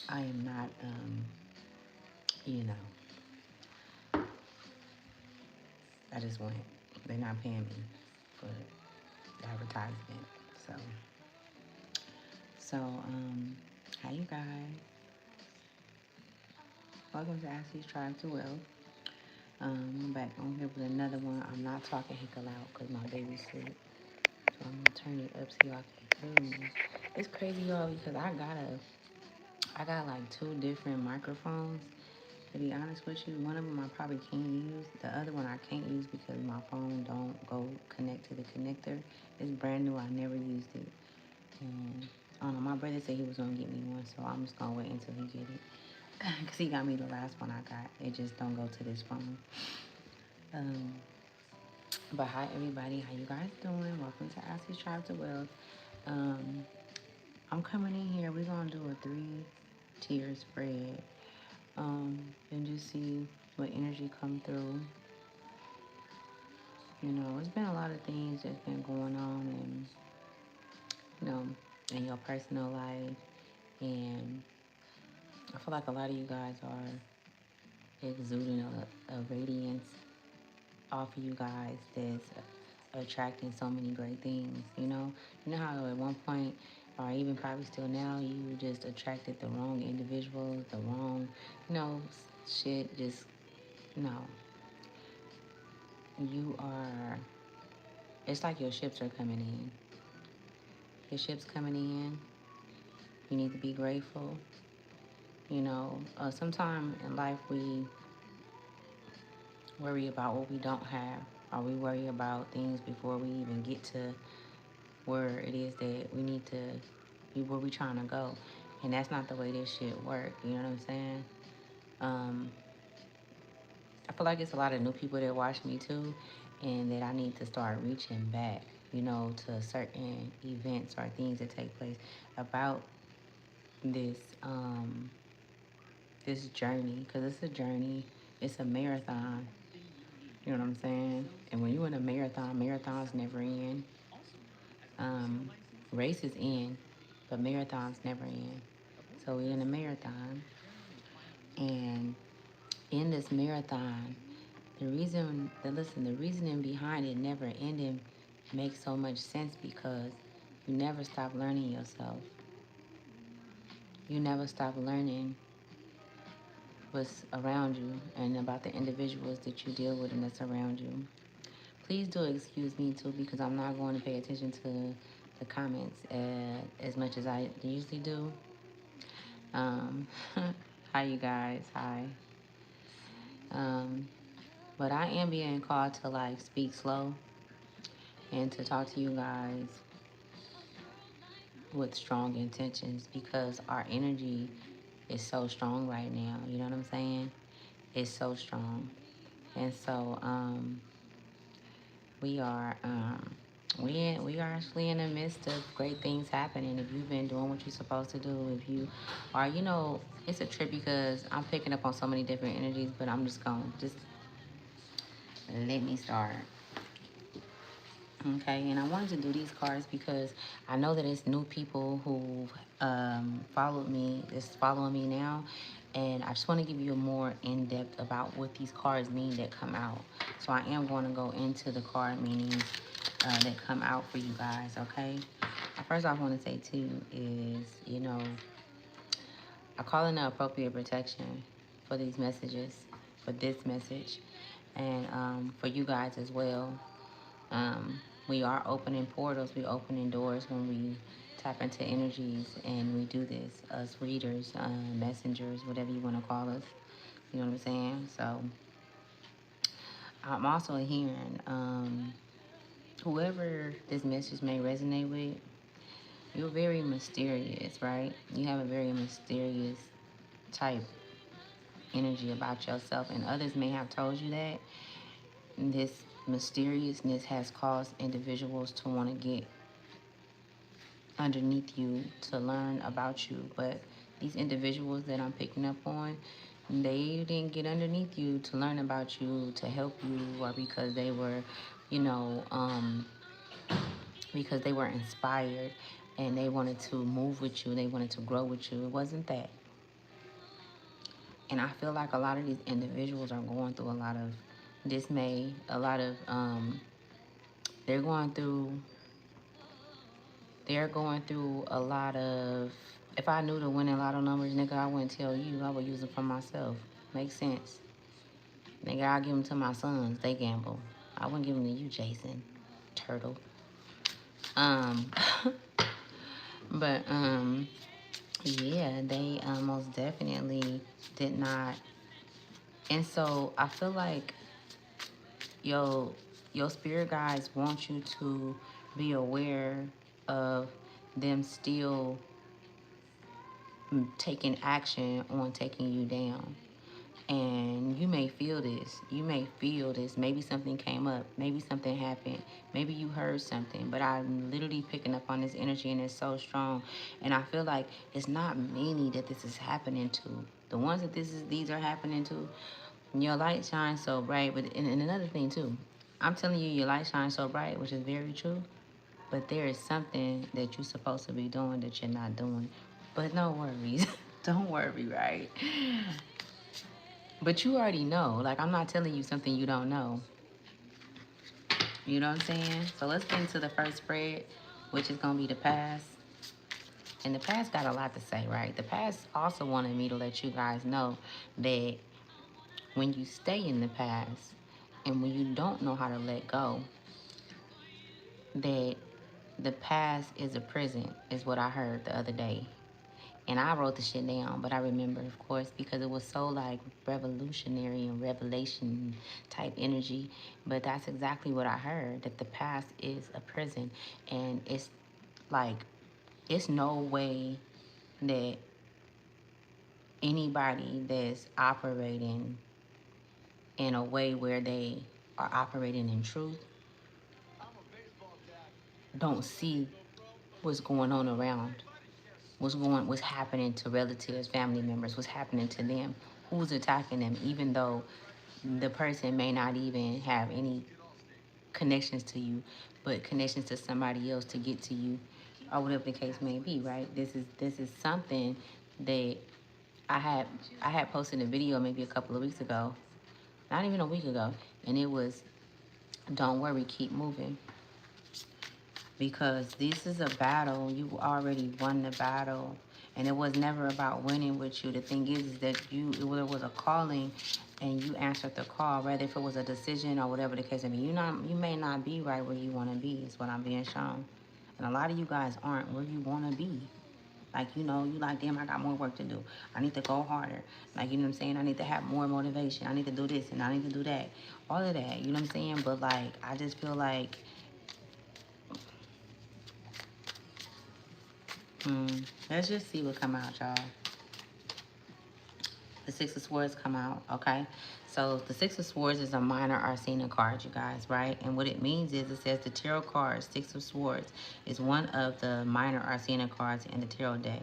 I am not, you know, I just went. They're not paying me for advertisement. So, so, hi you guys. Welcome to Ask These Tribes to Wealth. I'm back on here with another one. I'm not talking heck aloud because my baby's asleep. So I'm gonna turn it up so y'all can hear me. It's crazy y'all because I got like two different microphones. To be honest with you, one of them I probably can't use. The other one I can't use because my phone don't go connect to the connector. It's brand new. I never used it. And I don't know. My brother said he was gonna get me one, so I'm just gonna wait until he get it. Cause he got me the last one I got. It just don't go to this phone. Um, but hi everybody, how you guys doing? Welcome to Ask These Tribes of Wealth. Um, I'm coming in here. We're gonna do a 3-tier spread. And just see what energy come through. You know, it's been a lot of things that's been going on, and you know, in your personal life, and I feel like a lot of you guys are exuding a radiance off of you guys that's attracting so many great things. You know how at one point, or even probably still now, you just attracted the wrong individuals, the wrong, shit. Just no, you are. It's like your ships are coming in. Your ships coming in. You need to be grateful. Sometimes in life we worry about what we don't have, or we worry about things before we even get to where it is that we need to be where we trying to go. And that's not the way this shit work. You know what I'm saying? Um, I feel like it's a lot of new people that watch me too, and that I need to start reaching back, to certain events or things that take place about this this journey, because it's a journey. It's a marathon. You know what I'm saying? And when you're in a marathon, marathons never end. Um, Races end, but marathons never end. So we're in a marathon, and in this marathon, the reasoning behind it never ending makes so much sense because you never stop learning yourself. You never stop learning what's around you and about the individuals that you deal with and that's around you. Please do excuse me too because I'm not going to pay attention to the comments as much as I usually do. Um, Hi, you guys. Hi. Um, but I am being called to like speak slow and to talk to you guys with strong intentions because our energy is so strong right now. You know what I'm saying? It's so strong. And so we are we are actually in the midst of great things happening. If you've been doing what you're supposed to do, if you are, it's a trip because I'm picking up on so many different energies, but I'm just going to just let me start. Okay, and I wanted to do these cards because I know that it's new people who followed me, is following me now, and I just want to give you a more in depth about what these cards mean that come out. So I am going to go into the card meanings that come out for you guys. Okay, first I want to say too is I call in the appropriate protection for these messages, for this message, and for you guys as well. um, we are opening portals, we opening doors when we tap into energies and we do this. Us readers, messengers, whatever you want to call us. You know what I'm saying? So I'm also hearing whoever this message may resonate with, you're very mysterious, right? You have a very mysterious type energy about yourself, and others may have told you that. This mysteriousness has caused individuals to want to get underneath you to learn about you. But these individuals that I'm picking up on, they didn't get underneath you to learn about you, to help you, or because they were, you know, because they were inspired and they wanted to move with you, they wanted to grow with you. It wasn't that. And I feel like a lot of these individuals are going through a lot of dismay, a lot of they're going through a lot of, if I knew the winning lotto numbers, nigga, I wouldn't tell you. I would use them for myself. Makes sense. Nigga, I give them to my sons. They gamble. I wouldn't give them to you, Jason. Turtle. Um, but yeah, they most definitely did not. And so I feel like your your spirit guides want you to be aware of them still taking action on taking you down. And you may feel this. You may feel this. Maybe something came up. Maybe something happened. Maybe you heard something. But I'm literally picking up on this energy and it's so strong. And I feel like it's not many that this is happening to. The ones that these are happening to, your light shines so bright. But and another thing too, I'm telling you, your light shines so bright, which is very true. But there is something that you're supposed to be doing that you're not doing. But no worries. Don't worry, right? But you already know. Like, I'm not telling you something you don't know. You know what I'm saying? So let's get into the first spread, which is going to be the past. And the past got a lot to say, right? The past also wanted me to let you guys know that when you stay in the past and when you don't know how to let go, that the past is a prison, is what I heard the other day. And I wrote the shit down, but I remember, of course, because it was so like revolutionary and revelation type energy. But that's exactly what I heard, that the past is a prison. And it's like, it's no way that anybody that's operating in a way where they are operating in truth don't see what's going on around, what's happening to relatives, family members, what's happening to them, who's attacking them, even though the person may not even have any connections to you, but connections to somebody else to get to you, or whatever the case may be. Right? This is something that I had I had posted a video maybe a couple of weeks ago, not even a week ago, and it was, "Don't worry, keep moving." Because this is a battle. You already won the battle. And it was never about winning with you. The thing is that it was a calling and you answered the call, whether if it was a decision or whatever the case. I mean, you may not be right where you want to be, is what I'm being shown. And a lot of you guys aren't where you want to be. Like, you like, damn, I got more work to do. I need to go harder. Like, you know what I'm saying? I need to have more motivation. I need to do this and I need to do that. All of that, you know what I'm saying? But, like, I just feel like, let's just see what come out, y'all. The Six of Swords come out, okay? So the Six of Swords is a minor Arsena card, you guys, right? And what it means is, it says the tarot card, Six of Swords, is one of the minor Arsena cards in the tarot deck.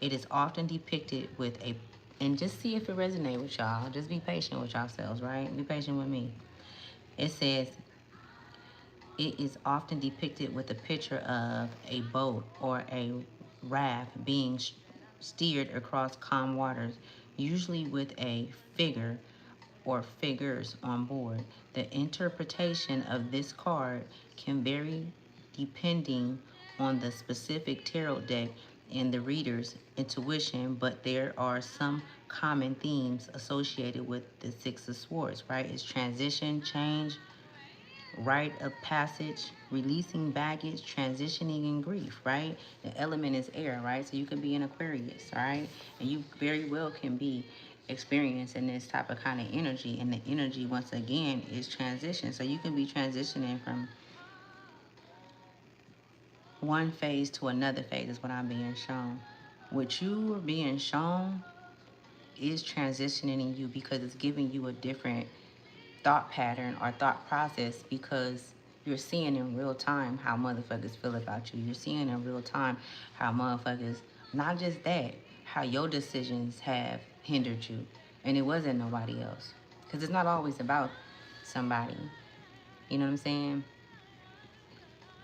It is often depicted with a, and just see if it resonates with y'all. Just be patient with yourselves, right? Be patient with me. It says, it is often depicted with a picture of a boat or a raft being steered across calm waters, usually with a figure or figures on board. The interpretation of this card can vary depending on the specific tarot deck and the reader's intuition, but there are some common themes associated with the Six of Swords, right? It's transition, change, rite of passage, releasing baggage, transitioning, and grief, right? The element is air, right? So you can be an Aquarius, all right? And you very well can be experiencing this type of kind of energy. And the energy, once again, is transition. So you can be transitioning from one phase to another phase, is what I'm being shown. What you are being shown is transitioning in you, because it's giving you a different thought pattern or thought process, because you're seeing in real time how motherfuckers feel about you. You're seeing in real time how motherfuckers, not just that, how your decisions have hindered you. And it wasn't nobody else. Because it's not always about somebody. You know what I'm saying?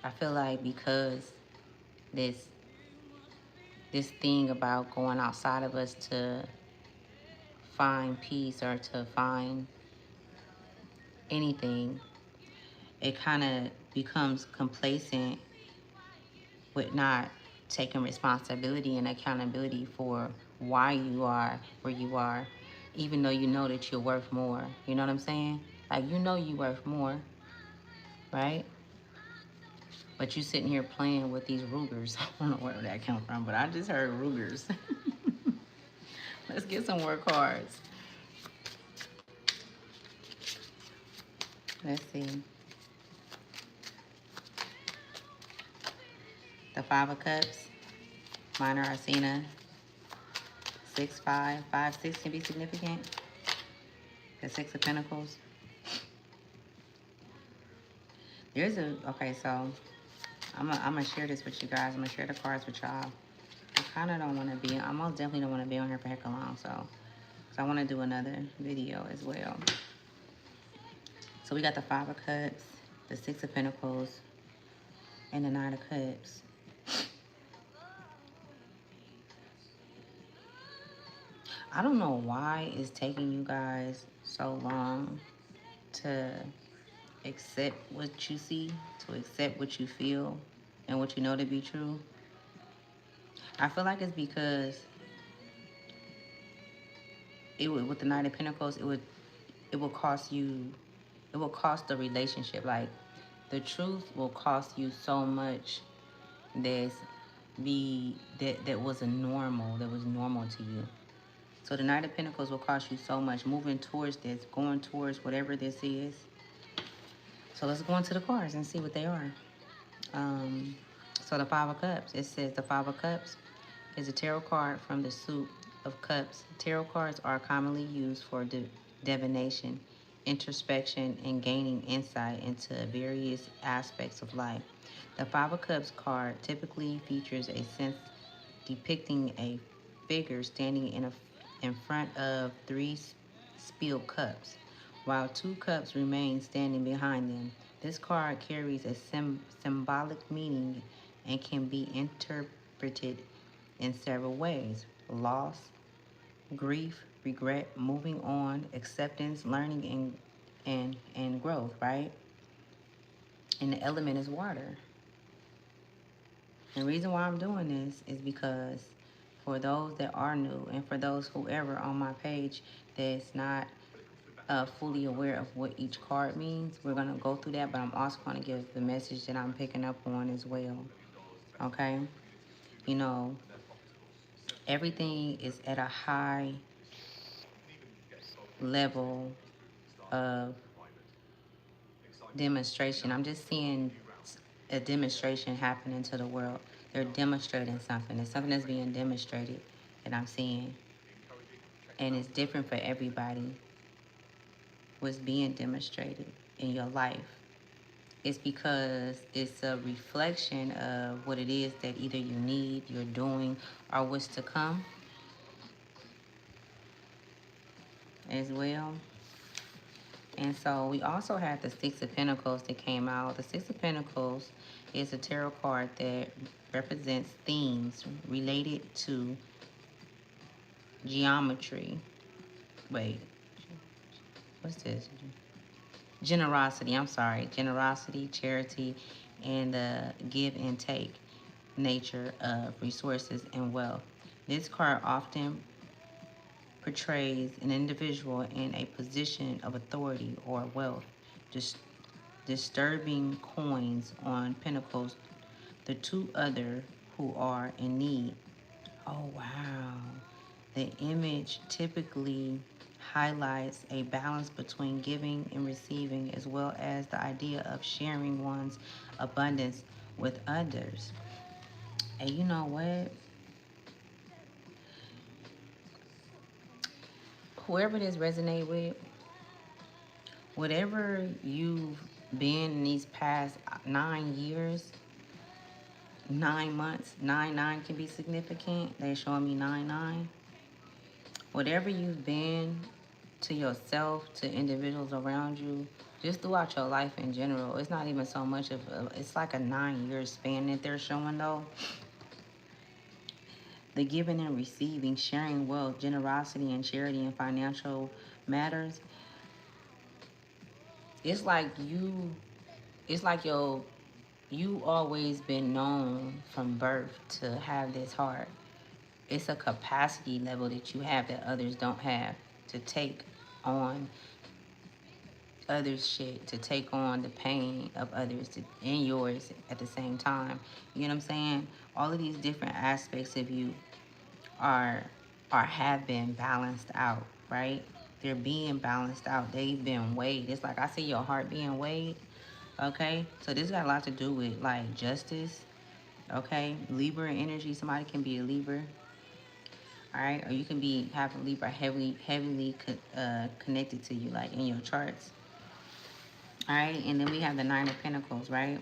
I feel like because this this thing about going outside of us to find peace or to find anything, it kind of becomes complacent with not taking responsibility and accountability for why you are where you are, even though you know that you're worth more. You know what I'm saying? Like, you know you worth more, right? But you sitting here playing with these Rugers. I don't know where that came from, but I just heard Rugers. Let's get some more cards. Let's see. The Five of Cups, Minor Arcana, 6-5, 5-6 can be significant. The Six of Pentacles. Okay, so I'm gonna share this with you guys. I'm gonna share the cards with y'all. I kind of don't want to be, I most definitely don't want to be on here for heck long, so I want to do another video as well. So we got the Five of Cups, the Six of Pentacles, and the Nine of Cups. I don't know why it's taking you guys so long to accept what you see, to accept what you feel, and what you know to be true. I feel like it's because with the Nine of Pentacles, it will cost you, it will cost the relationship. Like, the truth will cost you so much that wasn't normal, that was normal to you. So the Knight of Pentacles will cost you so much moving towards this, going towards whatever this is. So let's go into the cards and see what they are. So the Five of Cups, it says the Five of Cups is a tarot card from the suit of cups. Tarot cards are commonly used for divination, introspection, and gaining insight into various aspects of life. The Five of Cups card typically features a sense depicting a figure standing in front of three spilled cups, while two cups remain standing behind them. This card carries a symbolic meaning and can be interpreted in several ways: loss, grief, regret, moving on, acceptance, learning, and growth, right? And the element is water. The reason why I'm doing this is because for those that are new and for those whoever on my page that's not fully aware of what each card means, we're going to go through that, but I'm also going to give the message that I'm picking up on as well. Okay? You know, everything is at a high level of demonstration. I'm just seeing a demonstration happening to the world. They're demonstrating something. There's something that's being demonstrated that I'm seeing. And it's different for everybody. What's being demonstrated in your life. It's because it's a reflection of what it is that either you need, you're doing, or what's to come as well. And so we also have the Six of Pentacles that came out. The Six of Pentacles is a tarot card that represents themes related to geometry. Wait, what's this? Generosity, I'm sorry. Generosity, charity, and the give and take nature of resources and wealth. This card often portrays an individual in a position of authority or wealth. Disturbing coins on pentacles, the two other who are in need. Oh, wow. The image typically highlights a balance between giving and receiving, as well as the idea of sharing one's abundance with others. And you know what? Whoever this resonate with, whatever you've been in these past 9 years, 9 months, 9 can be significant. They're showing me 9. Whatever you've been to yourself, to individuals around you, just throughout your life in general. It's not even so much of it's like a 9-year span that they're showing though. The giving and receiving, sharing wealth, generosity and charity and financial matters. It's like it's like you always been known from birth to have this heart. It's a capacity level that you have that others don't have to take on others' shit, to take on the pain of others and yours at the same time. You know what I'm saying? All of these different aspects of you are have been balanced out, right? They're being balanced out. They've been weighed. It's like I see your heart being weighed. Okay, so this got a lot to do with like justice. Okay, Libra energy. Somebody can be a Libra. All right, or you can be have a Libra heavily connected to you, like in your charts. All right, and then we have the Nine of Pentacles, right?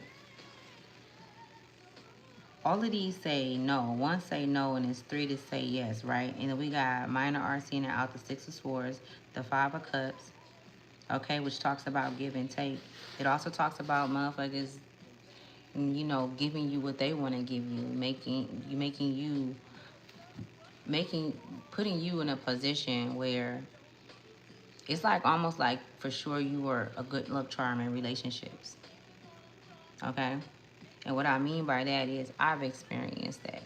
All of these say no. One say no, and it's three to say yes, right? And then we got Minor Arcana out the Six of Swords, the Five of Cups, okay, which talks about give and take. It also talks about motherfuckers, you know, giving you what they want to give you, making putting you in a position where it's like almost like for sure you were a good luck charm in relationships, okay? And what I mean by that is I've experienced that.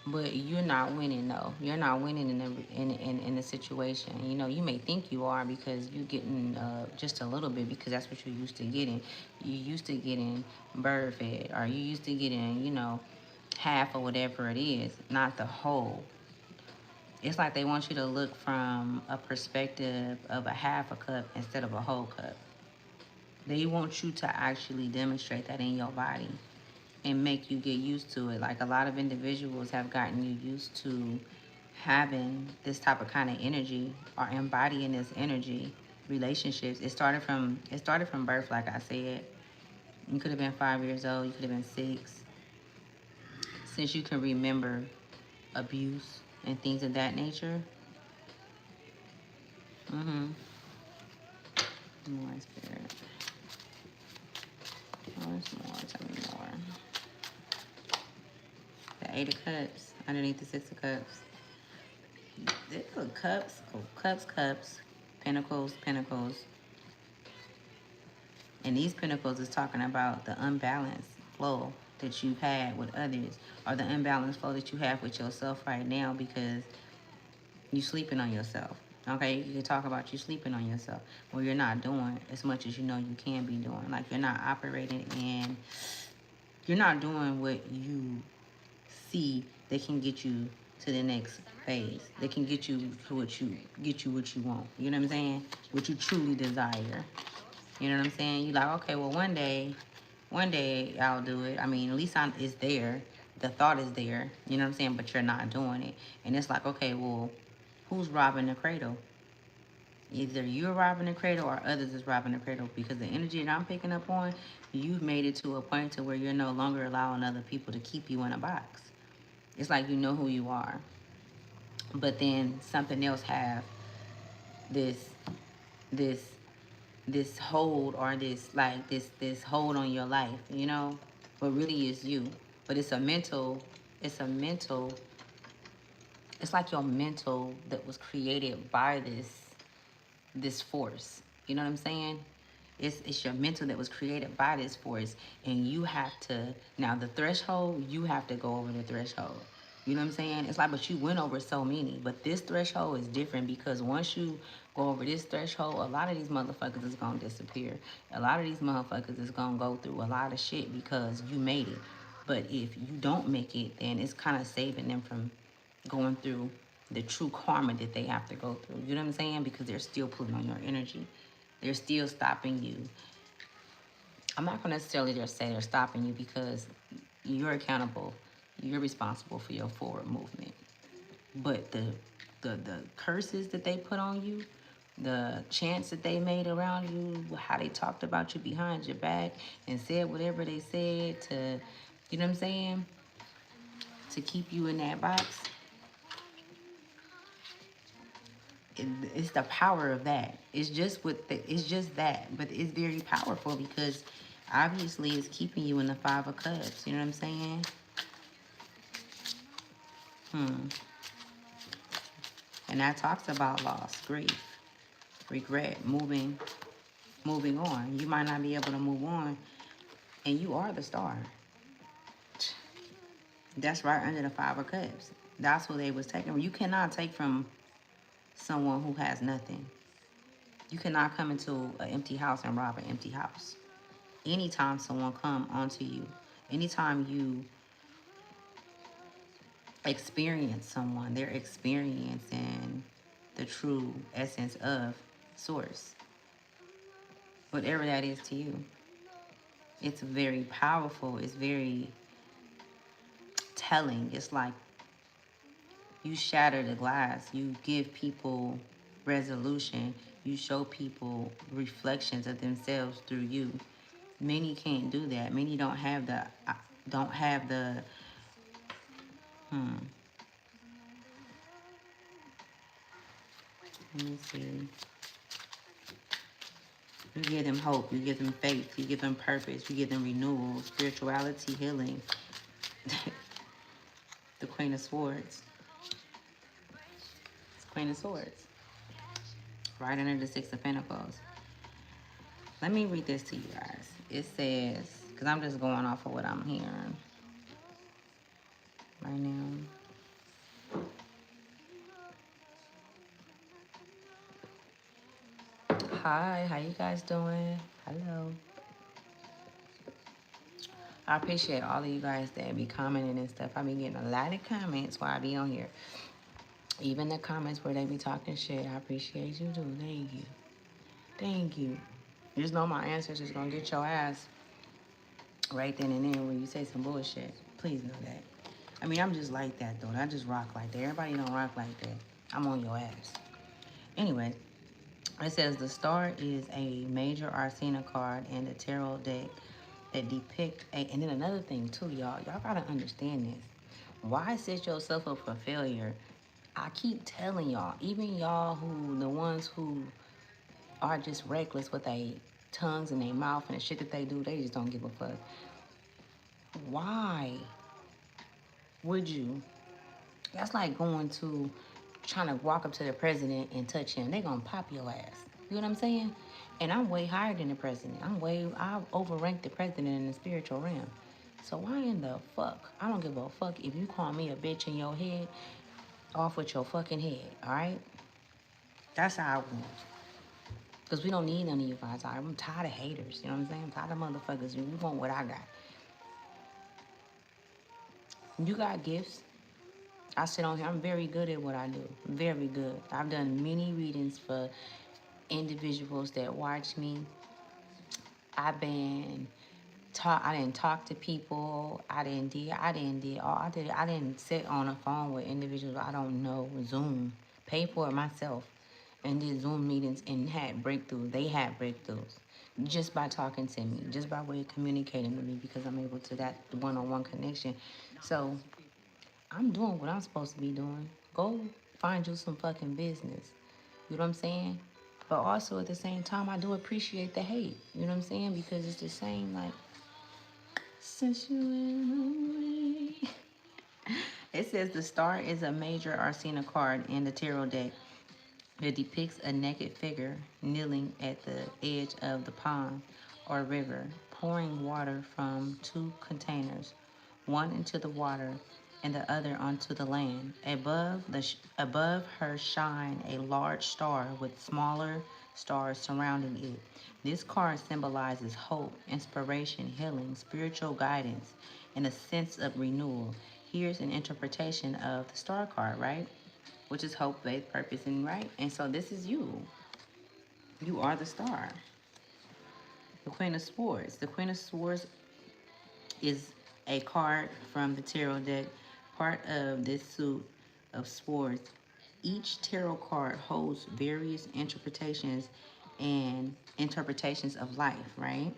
But you're not winning though. You're not winning in the situation. You know, you may think you are because you're getting just a little bit because that's what you're used to getting. You used to getting bird fed, or you used to getting, you know, half or whatever it is, not the whole. It's like they want you to look from a perspective of a half a cup instead of a whole cup. They want you to actually demonstrate that in your body and make you get used to it. Like a lot of individuals have gotten you used to having this type of kind of energy or embodying this energy. Relationships. It started from birth, like I said. You could have been 5 years old, you could have been 6. Since you can remember abuse and things of that nature. Mm-hmm. More spirit. More. Tell me more. The Eight of Cups underneath the Six of Cups. Cups, cups, pentacles. And these pentacles is talking about the unbalanced flow that you've had with others, or the unbalanced flow that you have with yourself right now because you sleeping on yourself. Okay, you can talk about you sleeping on yourself. Well, you're not doing as much as you know you can be doing. Like you're not operating and you're not doing what you see that can get you to the next phase. That can get you to what you want. You know what I'm saying? What you truly desire. You know what I'm saying? You like, okay, well one day I'll do it. I mean, at least it's there. The thought is there. You know what I'm saying? But you're not doing it. And it's like, okay, well, who's robbing the cradle? Either you're robbing the cradle or others is robbing the cradle, because the energy that I'm picking up on, you've made it to a point to where you're no longer allowing other people to keep you in a box. It's like you know who you are. But then something else have this this this hold, or this hold on your life, you know? But really is you. But it's a mental, it's like your mental that was created by this force. You know what I'm saying? It's your mental that was created by this force, and you have to, now the threshold, you have to go over the threshold. You know what I'm saying? It's like, but you went over so many, but this threshold is different because once you go over this threshold, a lot of these motherfuckers is gonna disappear. A lot of these motherfuckers is gonna go through a lot of shit because you made it. But if you don't make it, then it's kind of saving them from going through the true karma that they have to go through. You know what I'm saying? Because they're still pulling on your energy. They're still stopping you. I'm not going to necessarily just say they're stopping you, because you're accountable. You're responsible for your forward movement. But the curses that they put on you, the chants that they made around you, how they talked about you behind your back and said whatever they said to, you know what I'm saying, to keep you in that box, it's the power of that. It's just it's just that, but it's very powerful because obviously it's keeping you in the Five of Cups. You know what I'm saying? Hmm. And that talks about loss, grief, regret, moving on. You might not be able to move on, and you are the star. That's right under the Five of Cups. That's what they was taking. You cannot take from someone who has nothing. You cannot come into an empty house and rob an empty house. Anytime someone come onto you, anytime you experience someone, they're experiencing the true essence of source, whatever that is to you. It's very powerful. It's very telling. It's like you shatter the glass. You give people resolution. You show people reflections of themselves through you. Many can't do that. Many don't have the let me see. You give them hope. You give them faith. You give them purpose. You give them renewal, spirituality, healing. The Queen of Swords. It's Queen of Swords. Right under the Six of Pentacles. Let me read this to you guys. It says, because I'm just going off of what I'm hearing right now. Hi, how you guys doing? Hello. I appreciate all of you guys that be commenting and stuff. I be getting a lot of comments while I be on here. Even the comments where they be talking shit, I appreciate you too. Thank you. Thank you. You just know my ancestors gonna get your ass right then and there when you say some bullshit. Please know that. I mean, I'm just like that though. I just rock like that. Everybody don't rock like that. I'm on your ass. Anyway, it says the star is a major Arsena card in the tarot deck that depict a, and then another thing too, y'all gotta understand this. Why set yourself up for failure? I keep telling y'all, even y'all who the ones who are just reckless with their tongues and their mouth and the shit that they do, they just don't give a fuck. Why would you? That's like going to trying to walk up to the president and touch him. They gonna pop your ass. You know what I'm saying? And I'm way higher than the president. I overrank the president in the spiritual realm. So why in the fuck? I don't give a fuck if you call me a bitch in your head, off with your fucking head, alright? That's how I want. Because we don't need none of you guys. I'm tired of haters. You know what I'm saying? I'm tired of motherfuckers. You want what I got. You got gifts. I sit on here. I'm very good at what I do. Very good. I've done many readings for individuals that watch me. I've been I didn't talk to people. I didn't sit on a phone with individuals I don't know. Zoom. Pay for it myself. And did Zoom meetings and had breakthroughs. They had breakthroughs. Just by talking to me. Just by way of communicating with me because I'm able to that one-on-one connection. So I'm doing what I'm supposed to be doing. Go find you some fucking business. You know what I'm saying? But also at the same time, I do appreciate the hate. You know what I'm saying? Because it's the same, like, since you went away. It says the star is a major Arsena card in the tarot deck. It depicts a naked figure kneeling at the edge of the pond or river, pouring water from two containers, one into the water and the other onto the land. Above her shine a large star with smaller stars surrounding it. This card symbolizes hope, inspiration, healing, spiritual guidance, and a sense of renewal. Here's an interpretation of the star card, right? Which is hope, faith, purpose, and right. And so this is you. You are the star. The Queen of Swords. The Queen of Swords is a card from the tarot deck, part of this suit of swords. Each tarot card holds various interpretations of life, right?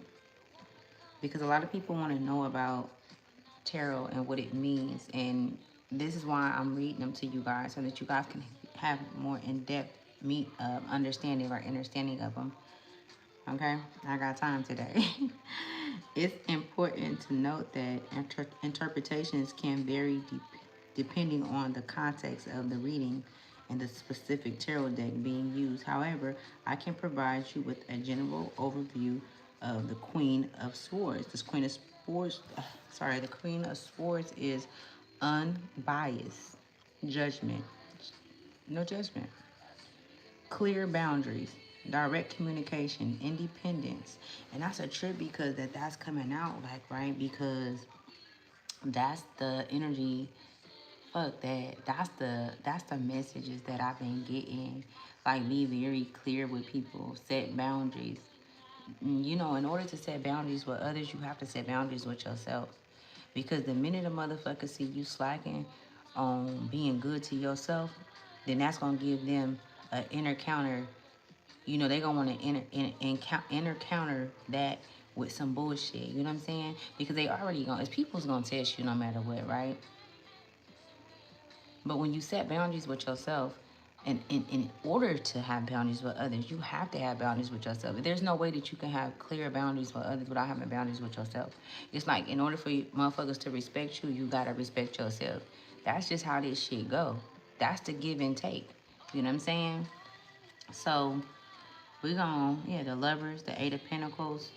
Because a lot of people want to know about tarot and what it means, and this is why I'm reading them to you guys so that you guys can have more in-depth understanding of them. Okay, I got time today. It's important to note that interpretations can vary depending on the context of the reading and the specific tarot deck being used. However, I can provide you with a general overview of the Queen of Swords. This Queen of Swords, the Queen of Swords is unbiased, judgment, no judgment, clear boundaries, direct communication, independence. And that's a trip because that's coming out, like, right? Because that's the energy. Fuck that. That's the messages that I've been getting. Like, be very clear with people, set boundaries. You know, in order to set boundaries with others, you have to set boundaries with yourself. Because the minute a motherfucker see you slacking on being good to yourself, then that's gonna give them an inner counter. You know, they gonna want to inner counter that with some bullshit. You know what I'm saying? Because they already gonna, as people's gonna test you no matter what, right? But when you set boundaries with yourself, and in order to have boundaries with others, you have to have boundaries with yourself. There's no way that you can have clear boundaries with others without having boundaries with yourself. It's like, in order for you motherfuckers to respect you, you gotta respect yourself. That's just how this shit go. That's the give and take. You know what I'm saying? So we gonna, yeah, the Lovers, the Eight of Pentacles.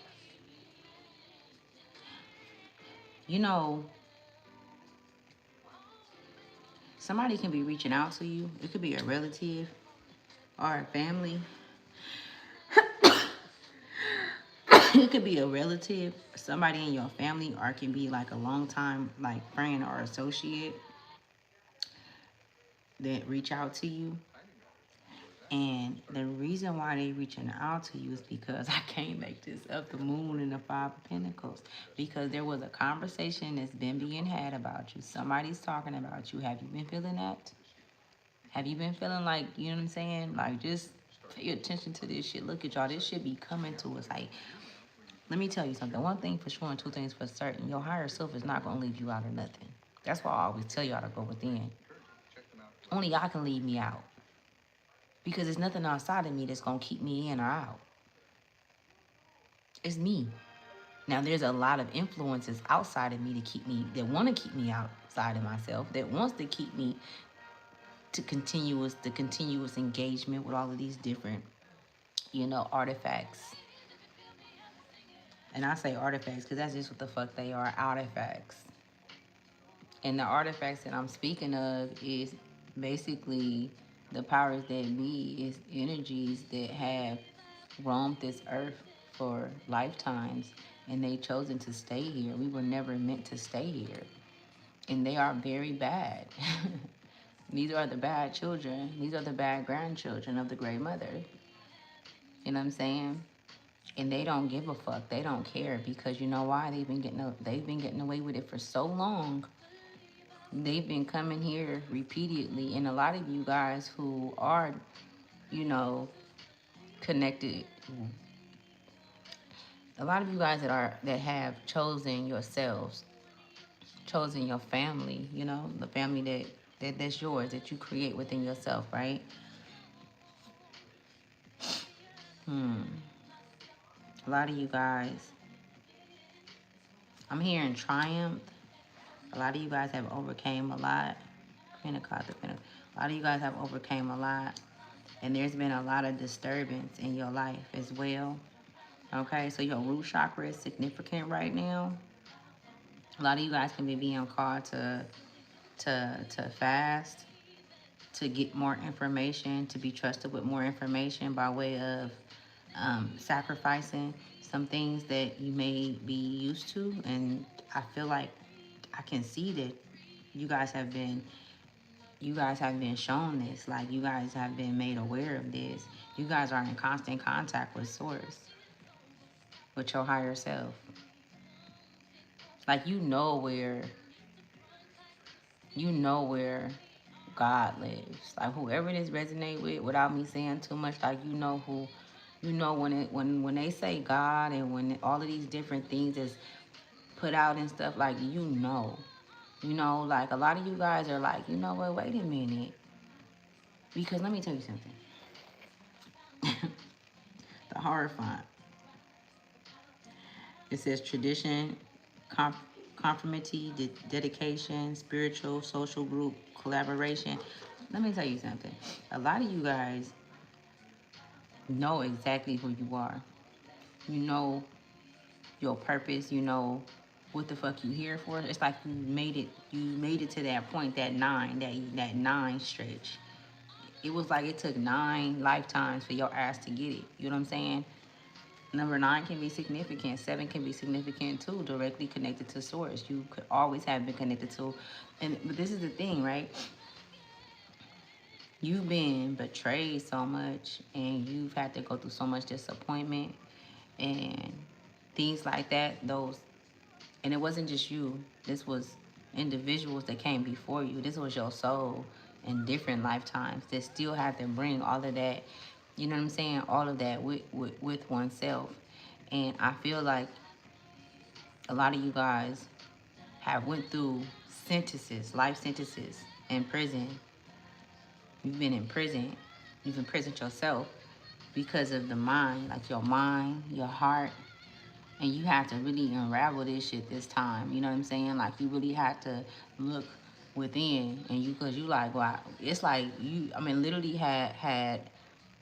You know, somebody can be reaching out to you. It could be a relative or a family. It could be a relative, somebody in your family, or it can be like a long time like friend or associate that reach out to you. And the reason why they reaching out to you is because I can't make this up. The Moon and the Five of Pentacles. Because there was a conversation that's been being had about you. Somebody's talking about you. Have you been feeling that? Have you been feeling like, you know what I'm saying? Like, just pay attention to this shit. Look at y'all. This shit be coming to us. Like, let me tell you something. One thing for sure and two things for certain. Your higher self is not going to leave you out of nothing. That's why I always tell y'all to go within. Only y'all can leave me out. Because there's nothing outside of me that's going to keep me in or out. It's me. Now, there's a lot of influences outside of me to keep me, that want to keep me outside of myself, that wants to keep me to the continuous engagement with all of these different, you know, artifacts. And I say artifacts because that's just what the fuck they are, artifacts. And the artifacts that I'm speaking of is basically the powers that be, is energies that have roamed this earth for lifetimes, and they chosen to stay here. We were never meant to stay here. And they are very bad. These are the bad children. These are the bad grandchildren of the Great Mother. You know what I'm saying? And they don't give a fuck. They don't care, because you know why? They've been getting away with it for so long. They've been coming here repeatedly, and a lot of you guys who are, you know, connected, a lot of you guys that have chosen yourselves, chosen your family, you know, the family that's yours, that you create within yourself, right? A lot of you guys, I'm hearing triumph. A lot of you guys have overcame a lot. A lot of you guys have overcame a lot. And there's been a lot of disturbance in your life as well. Okay, so your root chakra is significant right now. A lot of you guys can be being called to fast, to get more information, to be trusted with more information by way of sacrificing some things that you may be used to. And I feel like I can see that you guys have been shown this. Like, you guys have been made aware of this. You guys are in constant contact with source, with your higher self. Like, you know where God lives. Like, whoever this resonate with, without me saying too much, like, you know who, you know, when they say God, and when all of these different things is put out and stuff, like, you know, like, a lot of you guys are like, you know what, wait a minute. Because let me tell you something. The Hierophant. It says tradition, conformity, dedication, spiritual, social group, collaboration. Let me tell you something. A lot of you guys know exactly who you are. You know your purpose. You know what the fuck you here for. It's like you made it. You made it to that point, that nine stretch. It was like it took 9 lifetimes for your ass to get it. You know what I'm saying? Number 9 can be significant. 7 can be significant too, directly connected to source. You could always have been connected to. But this is the thing, right? You've been betrayed so much, and you've had to go through so much disappointment and things like that. And it wasn't just you. This was individuals that came before you. This was your soul in different lifetimes that still had to bring all of that, you know what I'm saying? All of that with oneself. And I feel like a lot of you guys have went through sentences, life sentences in prison. You've been in prison. You've imprisoned yourself because of the mind, like your mind, your heart, and you have to really unravel this shit this time. You know what I'm saying? Like you really have to look within, and because you like, wow, it's like you. I mean, literally had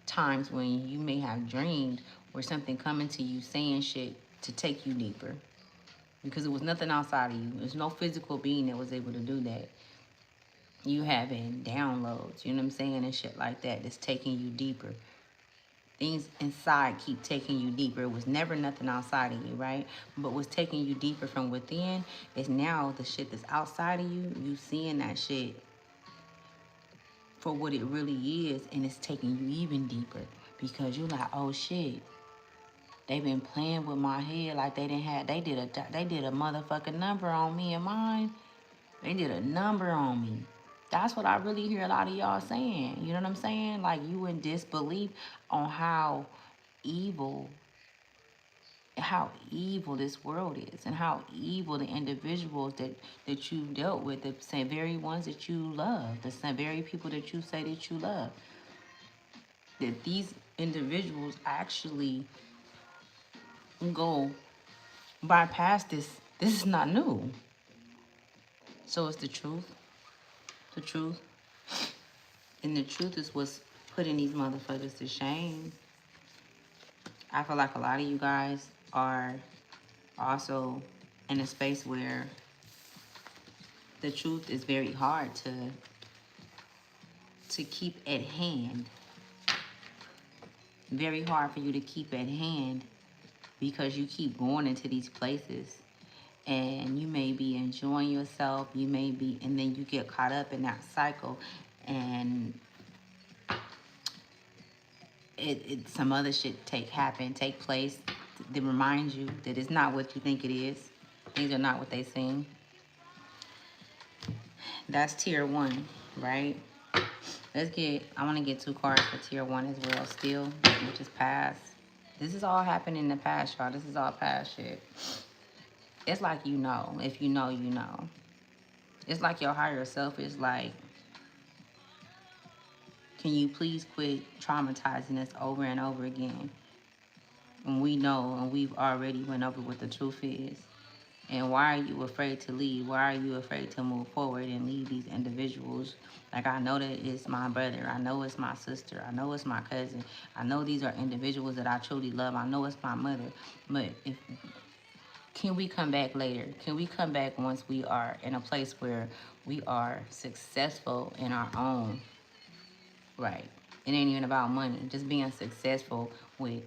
times when you may have dreamed or something coming to you saying shit to take you deeper, because it was nothing outside of you. There's no physical being that was able to do that. You having downloads, you know what I'm saying, and shit like that that's taking you deeper. Things inside keep taking you deeper. It was never nothing outside of you, right? But what's taking you deeper from within is now the shit that's outside of you. You seeing that shit for what it really is, and it's taking you even deeper because you're like, oh shit, they been playing with my head like they did a motherfucking number on me and mine. They did a number on me. That's what I really hear a lot of y'all saying. You know what I'm saying? Like you in disbelief on evil how evil this world is, and how evil the individuals that you dealt with, the same very ones that you love, the same very people that you say that you love, that these individuals actually go bypass this. This is not new. So it's the truth. The truth. And the truth is what's putting these motherfuckers to shame. I feel like a lot of you guys are also in a space where the truth is very hard to keep at hand. Very hard for you to keep at hand because you keep going into these places and you may be enjoying yourself, you may be, and then you get caught up in that cycle, and some other shit take place that reminds you that it's not what you think it is. Things are not what they seem. That's tier 1, right? I want to get 2 cards for tier 1 as well still, which is past. This is all happening in the past, y'all. This is all past shit. It's like you know. If you know, you know. It's like your higher self is like, can you please quit traumatizing us over and over again? And we know, and we've already went over what the truth is. And why are you afraid to leave? Why are you afraid to move forward and leave these individuals? Like, I know that it's my brother. I know it's my sister. I know it's my cousin. I know these are individuals that I truly love. I know it's my mother. But can we come back later? Can we come back once we are in a place where we are successful in our own right? It ain't even about money. Just being successful with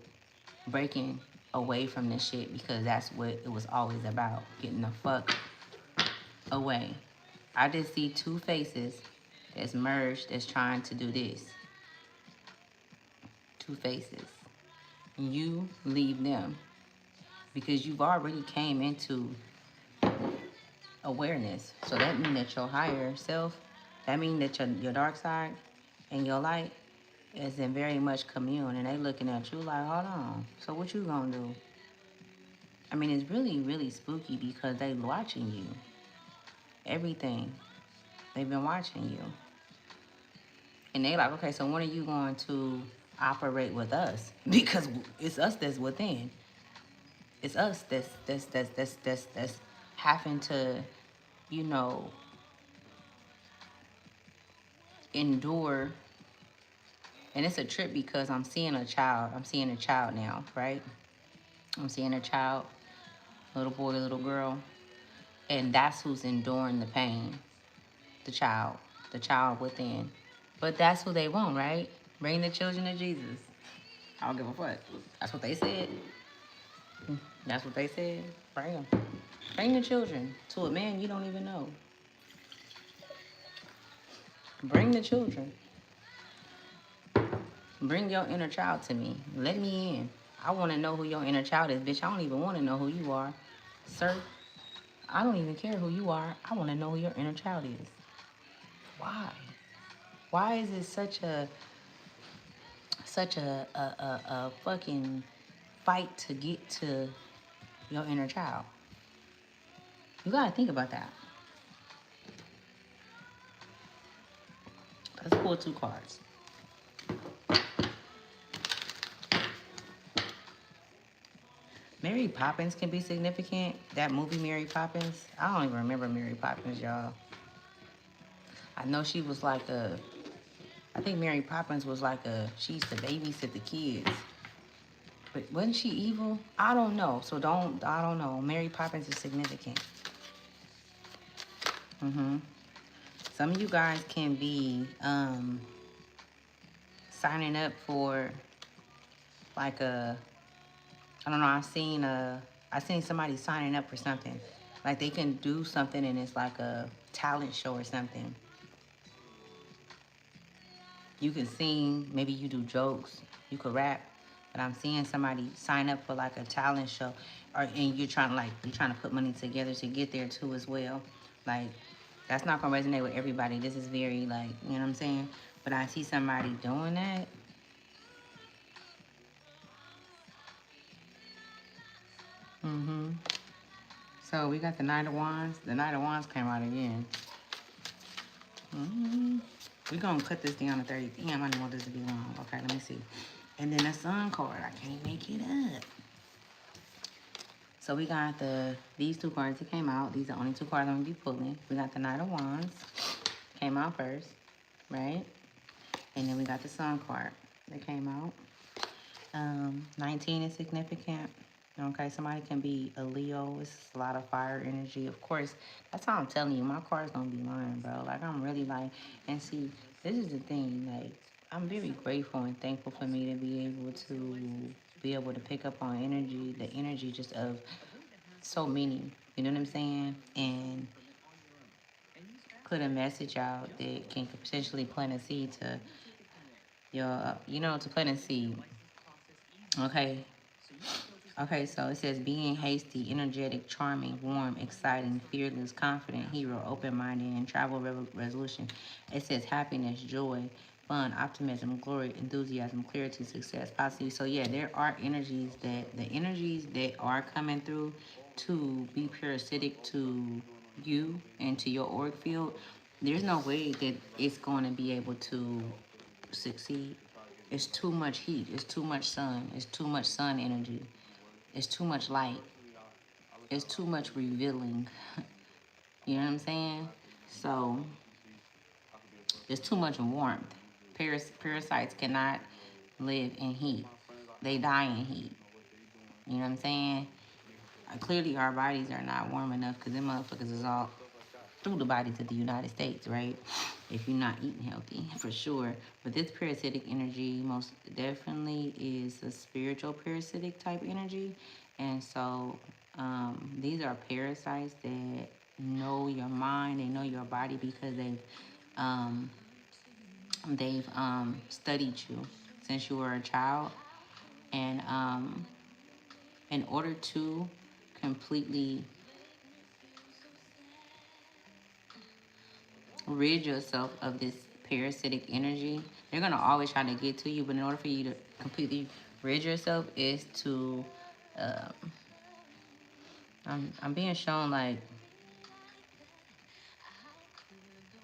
breaking away from this shit, because that's what it was always about. Getting the fuck away. I just see 2 faces that's merged that's trying to do this. 2 faces. You leave them because you've already came into awareness. So that means that your higher self, that means that your dark side and your light is in very much commune, and they looking at you like, hold on, so what you gonna do? I mean, it's really, really spooky because they watching you. Everything. They've been watching you. And they like, okay, so when are you going to operate with us? Because it's us that's within. It's us that's having to, you know, endure. And it's a trip because I'm seeing a child. I'm seeing a child now, right? I'm seeing a child, little boy, little girl. And that's who's enduring the pain, the child within. But that's who they want, right? Bring the children to Jesus. I don't give a fuck. That's what they said. That's what they said. Bring them. Bring the children to a man you don't even know. Bring the children. Bring your inner child to me. Let me in. I want to know who your inner child is, bitch. I don't even want to know who you are, sir. I don't even care who you are. I want to know who your inner child is. Why? Why is it such a fucking fight to get to your inner child? You gotta think about that. Let's pull two cards. Mary Poppins can be significant. That movie Mary Poppins. I don't even remember Mary Poppins, y'all. I know she was like a. I think Mary Poppins was like a. She used to babysit the kids. But wasn't she evil? I don't know. So don't. I don't know. Mary Poppins is significant. Some of you guys can be signing up for like a. I don't know. I seen somebody signing up for something. Like they can do something and it's like a talent show or something. You can sing, maybe you do jokes, you could rap, but I'm seeing somebody sign up for like a talent show, and you're trying to put money together to get there too as well. Like that's not gonna resonate with everybody. This is very like, you know what I'm saying? But I see somebody doing that. So we got the Knight of Wands. The Knight of Wands came out again. We're gonna cut this down to 30. Damn, I don't want this to be long. Okay, let me see. And then the Sun card. I can't make it up. So we got these two cards that came out. These are the only two cards I'm gonna be pulling. We got the Knight of Wands. Came out first, right? And then we got the Sun card that came out. 19 is significant. Okay, somebody can be a Leo. It's a lot of fire energy. Of course, that's how I'm telling you. My card's gonna be mine, bro. Like, I'm really like, and see, this is the thing. Like, I'm very grateful and thankful for me to be able to pick up on energy, the energy just of so many. You know what I'm saying? And put a message out that can potentially plant a seed to your, to plant a seed. Okay, Okay, so it says being hasty, energetic, charming, warm, exciting, fearless, confident, hero, open-minded, and travel resolution. It says happiness, joy, fun, optimism, glory, enthusiasm, clarity, success, positivity. So yeah, there are the energies that are coming through to be parasitic to you and to your auric field. There's no way that it's going to be able to succeed. It's too much heat. It's too much sun. It's too much sun energy. It's too much light. It's too much revealing. You know what I'm saying? So there's too much warmth. Parasites cannot live in heat. They die in heat. You know what I'm saying? Clearly, our bodies are not warm enough because them motherfuckers is all through the bodies of the United States, right? If you're not eating healthy, for sure. But this parasitic energy most definitely is a spiritual parasitic type energy. And so these are parasites that know your mind, they know your body because they've studied you since you were a child. And in order to completely rid yourself of this parasitic energy, they're gonna always try to get to you. But in order for you to completely rid yourself, is to I'm being shown like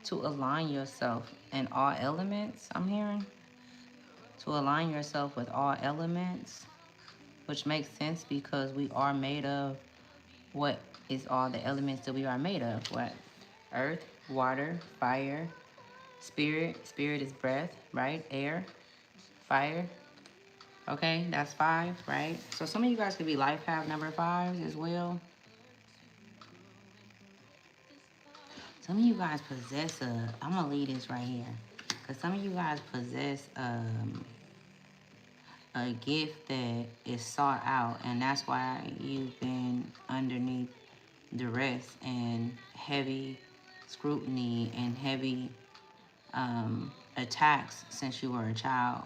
to align yourself in all elements. I'm hearing to align yourself with all elements, which makes sense because we are made of what is all the elements that we are made of. What? Earth, water, fire, spirit. Spirit is breath, right? Air, fire. Okay, that's 5, right? So some of you guys could be life path number 5 as well. Some of you guys possess I'm gonna leave this right here. Because some of you guys possess a gift that is sought out, and that's why you've been underneath duress and heavy scrutiny and heavy attacks since you were a child.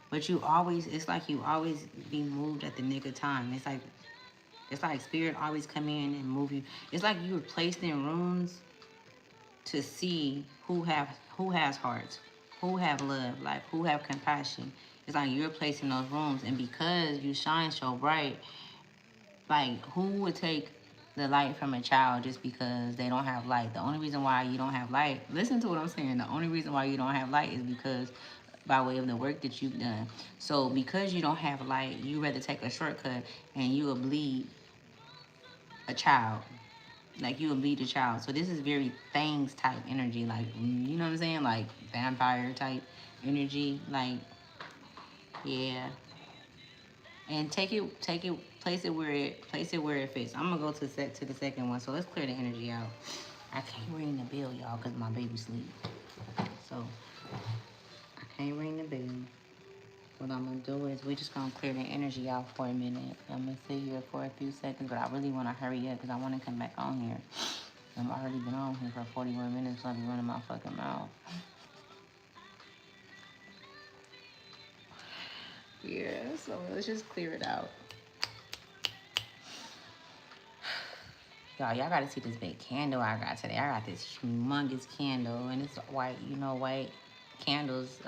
But you always, it's like you always be moved at the nick of time. It's like spirit always come in and move you. It's like you were placed in rooms to see who has hearts, who have love, like who have compassion. It's like you're placed in those rooms, and because you shine so bright, like who would take the light from a child just because they don't have light? The only reason why you don't have light, listen to what I'm saying. The only reason why you don't have light is because by way of the work that you've done. So because you don't have light, you rather take a shortcut and you will bleed a child. Like you will bleed a child. So this is very things type energy. Like, you know what I'm saying? Like vampire type energy. Like, yeah. And take it, place it where it fits. I'm gonna go to the second one. So let's clear the energy out. I can't ring the bell, y'all, because my baby sleep. So I can't ring the bell. What I'm gonna do is we just gonna clear the energy out for a minute. I'm gonna sit here for a few seconds, but I really wanna hurry up because I wanna come back on here. I've already been on here for 41 minutes, so I'll be running my fucking mouth. Yeah, so let's just clear it out. Y'all gotta see this big candle I got today. I got this humongous candle, and it's white. You know, white candles,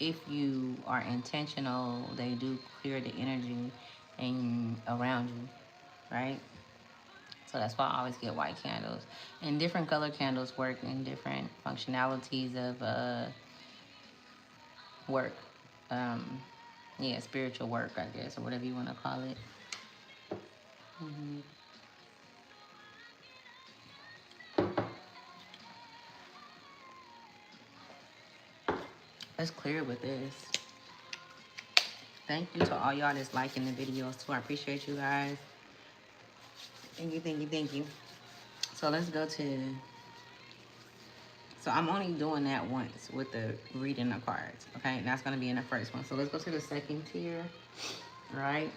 if you are intentional, they do clear the energy around you, right? So that's why I always get white candles. And different color candles work in different functionalities of work. Yeah, spiritual work, I guess, or whatever you want to call it. Mm-hmm. Let's clear with this. Thank you to all y'all that's liking the videos too. I appreciate you guys. Thank you, thank you, thank you. So let's go to... So I'm only doing that once with the reading the cards, okay? And that's going to be in the first one. So let's go to the second tier, right?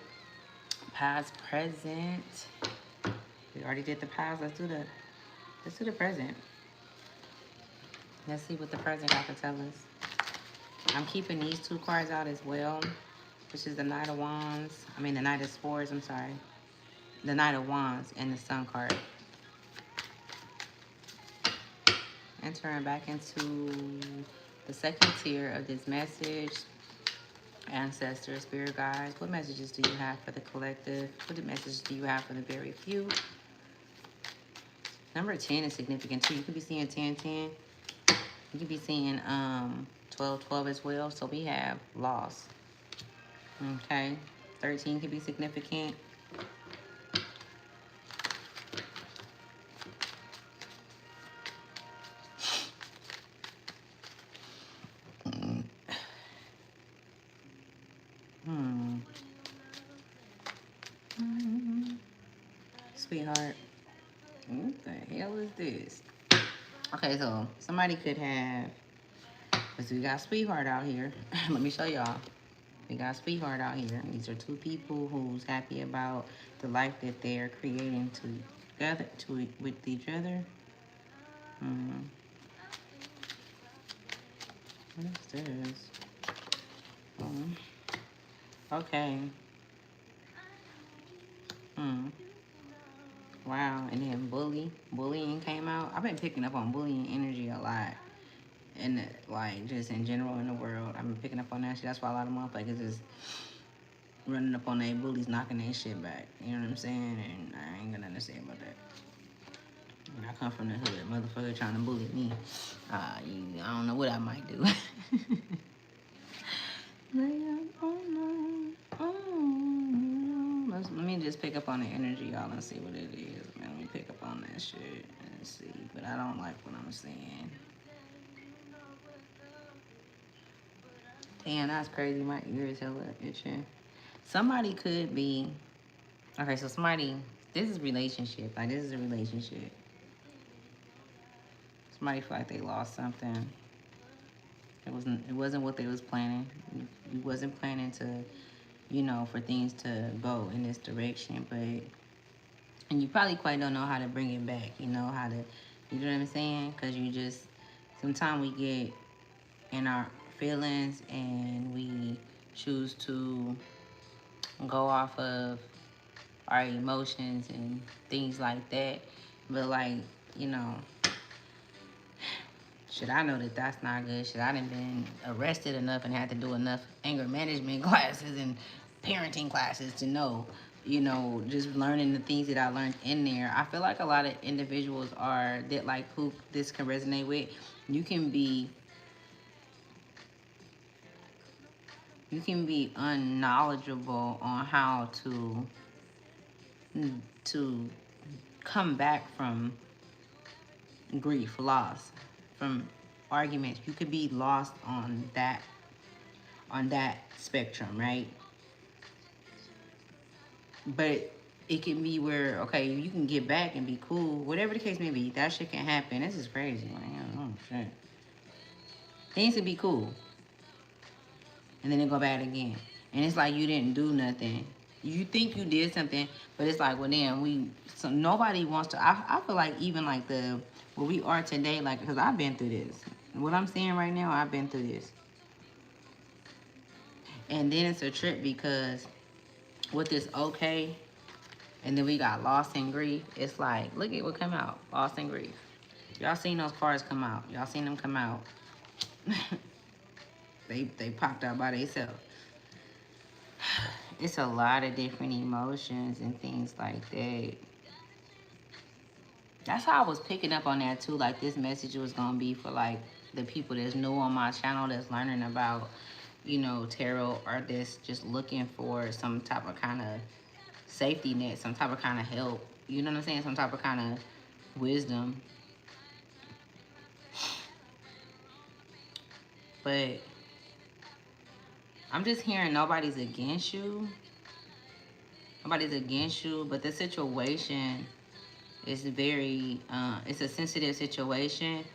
Past, present. We already did the past. Let's do the present. Let's see what the present got to tell us. I'm keeping these 2 cards out as well, which is the Knight of Wands. I mean, the Knight of Swords, I'm sorry. The Knight of Wands and the Sun card. Entering back into the second tier of this message. Ancestors, spirit guides, what messages do you have for the collective? What messages do you have for the very few? Number 10 is significant too. You could be seeing 10-10. You could be seeing 12-12 as well. So we have loss. Okay. 13 could be significant. Sweetheart. What the hell is this? Okay, so somebody could have, because we got Sweetheart out here. Let me show y'all. We got Sweetheart out here. These are 2 people who's happy about the life that they're creating together with each other. What is this? Okay. Wow. And then bullying came out. I've been picking up on bullying energy a lot. And like just in general in the world, I've been picking up on that shit. That's why a lot of motherfuckers is running up on their bullies, knocking their shit back. You know what I'm saying? And I ain't got nothing to say about that. When I come from the hood, motherfucker trying to bully me, I don't know what I might do. Let me just pick up on the energy, y'all, and see what it is. Man, let me pick up on that shit and see. But I don't like what I'm seeing. Damn, that's crazy. My ear is hella itching. Somebody could be... Okay, so somebody... This is relationship. Like, this is a relationship. Somebody feel like they lost something. It wasn't what they was planning. You wasn't planning to, you know, for things to go in this direction, but... And you probably quite don't know how to bring it back. You know, how to... You know what I'm saying? Because you just... Sometimes we get in our feelings and we choose to go off of our emotions and things like that. But like, you know, should I know that that's not good? Should I have been arrested enough and had to do enough anger management classes and parenting classes to know, you know, just learning the things that I learned in there. I feel like a lot of individuals are that, like, who this can resonate with. You can be unknowledgeable on how to come back from grief, loss, from arguments. You could be lost on that spectrum, right? But it can be where, okay, you can get back and be cool, whatever the case may be. That shit can happen. This is crazy, man. Oh shit. Things can be cool, and then they go bad again, and it's like you didn't do nothing. You think you did something, but it's like, well, then so nobody wants to. I feel like even like where we are today, like, because I've been through this. What I'm saying right now, I've been through this. And then it's a trip because with this okay, and then we got lost in grief. It's like, look at what come out, lost in grief. Y'all seen those cars come out. Y'all seen them come out. they popped out by themselves. It's a lot of different emotions and things like that. That's how I was picking up on that too. Like, this message was gonna be for like the people that's new on my channel, that's learning about, you know, tarot, or that's just looking for some type of kind of safety net, some type of kind of help. You know what I'm saying? Some type of kind of wisdom. But I'm just hearing nobody's against you. Nobody's against you, but the situation is very, it's a sensitive situation.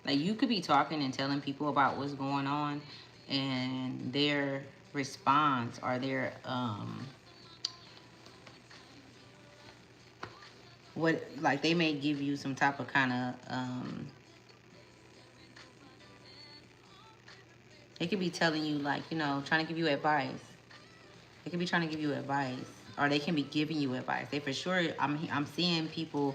Like, you could be talking and telling people about what's going on, and their response or their, what, like, they may give you some type of kind of, they could be telling you, like, you know, trying to give you advice. They could be trying to give you advice, or they can be giving you advice. They for sure, I'm seeing people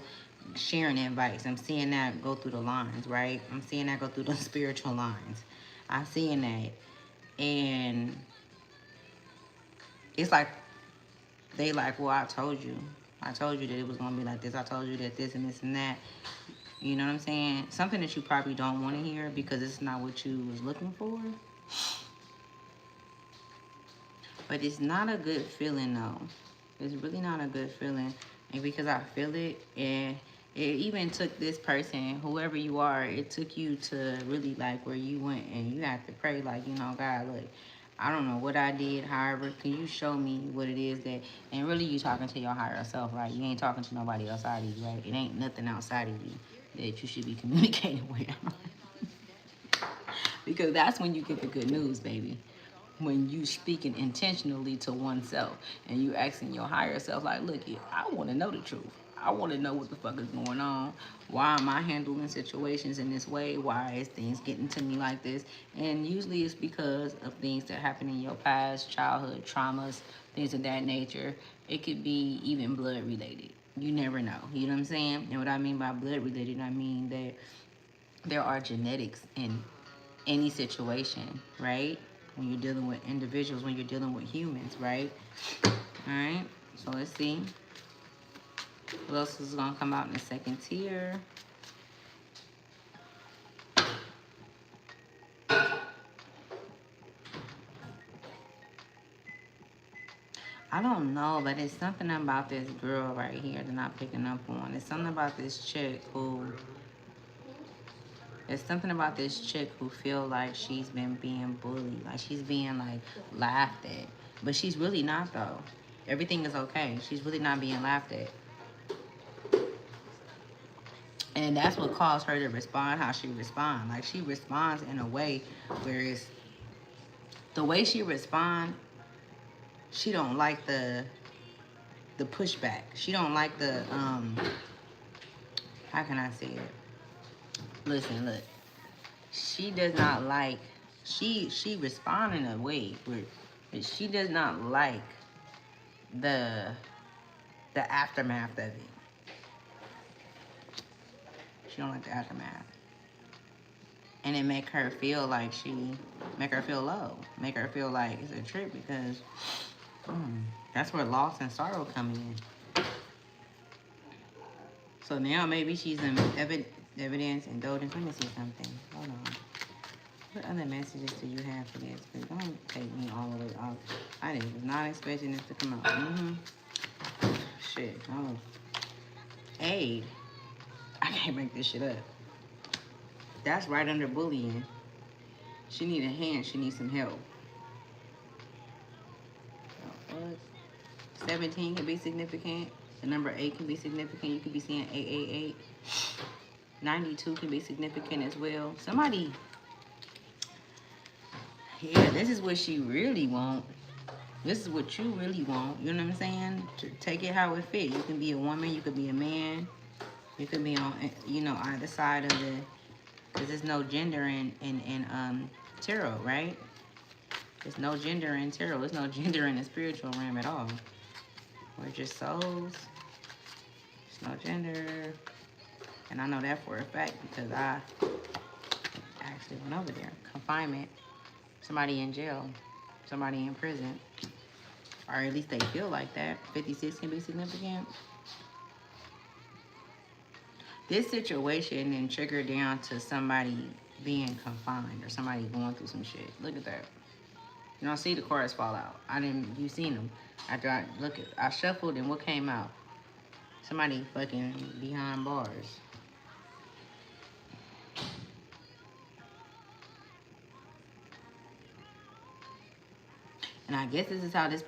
sharing advice. I'm seeing that go through the lines, right? I'm seeing that go through the spiritual lines. I'm seeing that. And it's like, they like, well, I told you. I told you that it was going to be like this. I told you that this and this and that. You know what I'm saying? Something that you probably don't want to hear because it's not what you was looking for. But it's not a good feeling, though. It's really not a good feeling. And because I feel it, and it even took this person, whoever you are, it took you to really, like, where you went, and you have to pray, like, you know, God, look, I don't know what I did. However, can you show me what it is that... And really, you talking to your higher self, right? You ain't talking to nobody outside of you, right? It ain't nothing outside of you that you should be communicating with. Because that's when you get the good news, baby. When you speaking intentionally to oneself and you asking your higher self, like, look, I want to know the truth. I want to know what the fuck is going on. Why am I handling situations in this way? Why is things getting to me like this? And usually it's because of things that happen in your past, childhood traumas, things of that nature. It could be even blood related. You never know. You know what I'm saying? And what I mean by blood related, I mean that there are genetics in any situation, right? When you're dealing with individuals, when you're dealing with humans, right? All right, so let's see what else is gonna come out in the second tier. I don't know, but it's something about this girl right here that I'm picking up on. It's something about this chick who It's something about this chick who feel like she's been being bullied, like she's being like laughed at, but she's really not though. Everything is okay. She's really not being laughed at, and that's what caused her to respond how she responds. Like she responds in a way where it's the way she responds. She don't like the pushback. She don't like the how can I say it? Listen, look. She does not like she respond in a way where she does not like the the aftermath of it. She don't like the aftermath. And it make her feel low. Make her feel like it's a trip because that's where loss and sorrow come in. So now maybe she's in evidence, indulgence. Let me see something. Hold on. What other messages do you have for this? Because don't take me all the way off. I was not expecting this to come out. Shit. Oh. Aid. I can't make this shit up. That's right under bullying. She need a hand. She needs some help. 17 can be significant. The number 8 can be significant. You could be seeing 888. 92 can be significant as well. Somebody... Yeah, this is what she really want. This is what you really want. You know what I'm saying? To take it how it fit. You can be a woman. You could be a man. You could be on, either side of the... Because there's no gender in tarot, right? There's no gender in tarot. There's no gender in the spiritual realm at all. We're just souls. There's no gender. And I know that for a fact because I actually went over there. Confinement. Somebody in jail, somebody in prison, or at least they feel like that. 56 can be significant. This situation then triggered down to somebody being confined or somebody going through some shit. Look at that. You don't see the cards fall out. You seen them. After I shuffled and what came out? Somebody fucking behind bars. And I guess this is how this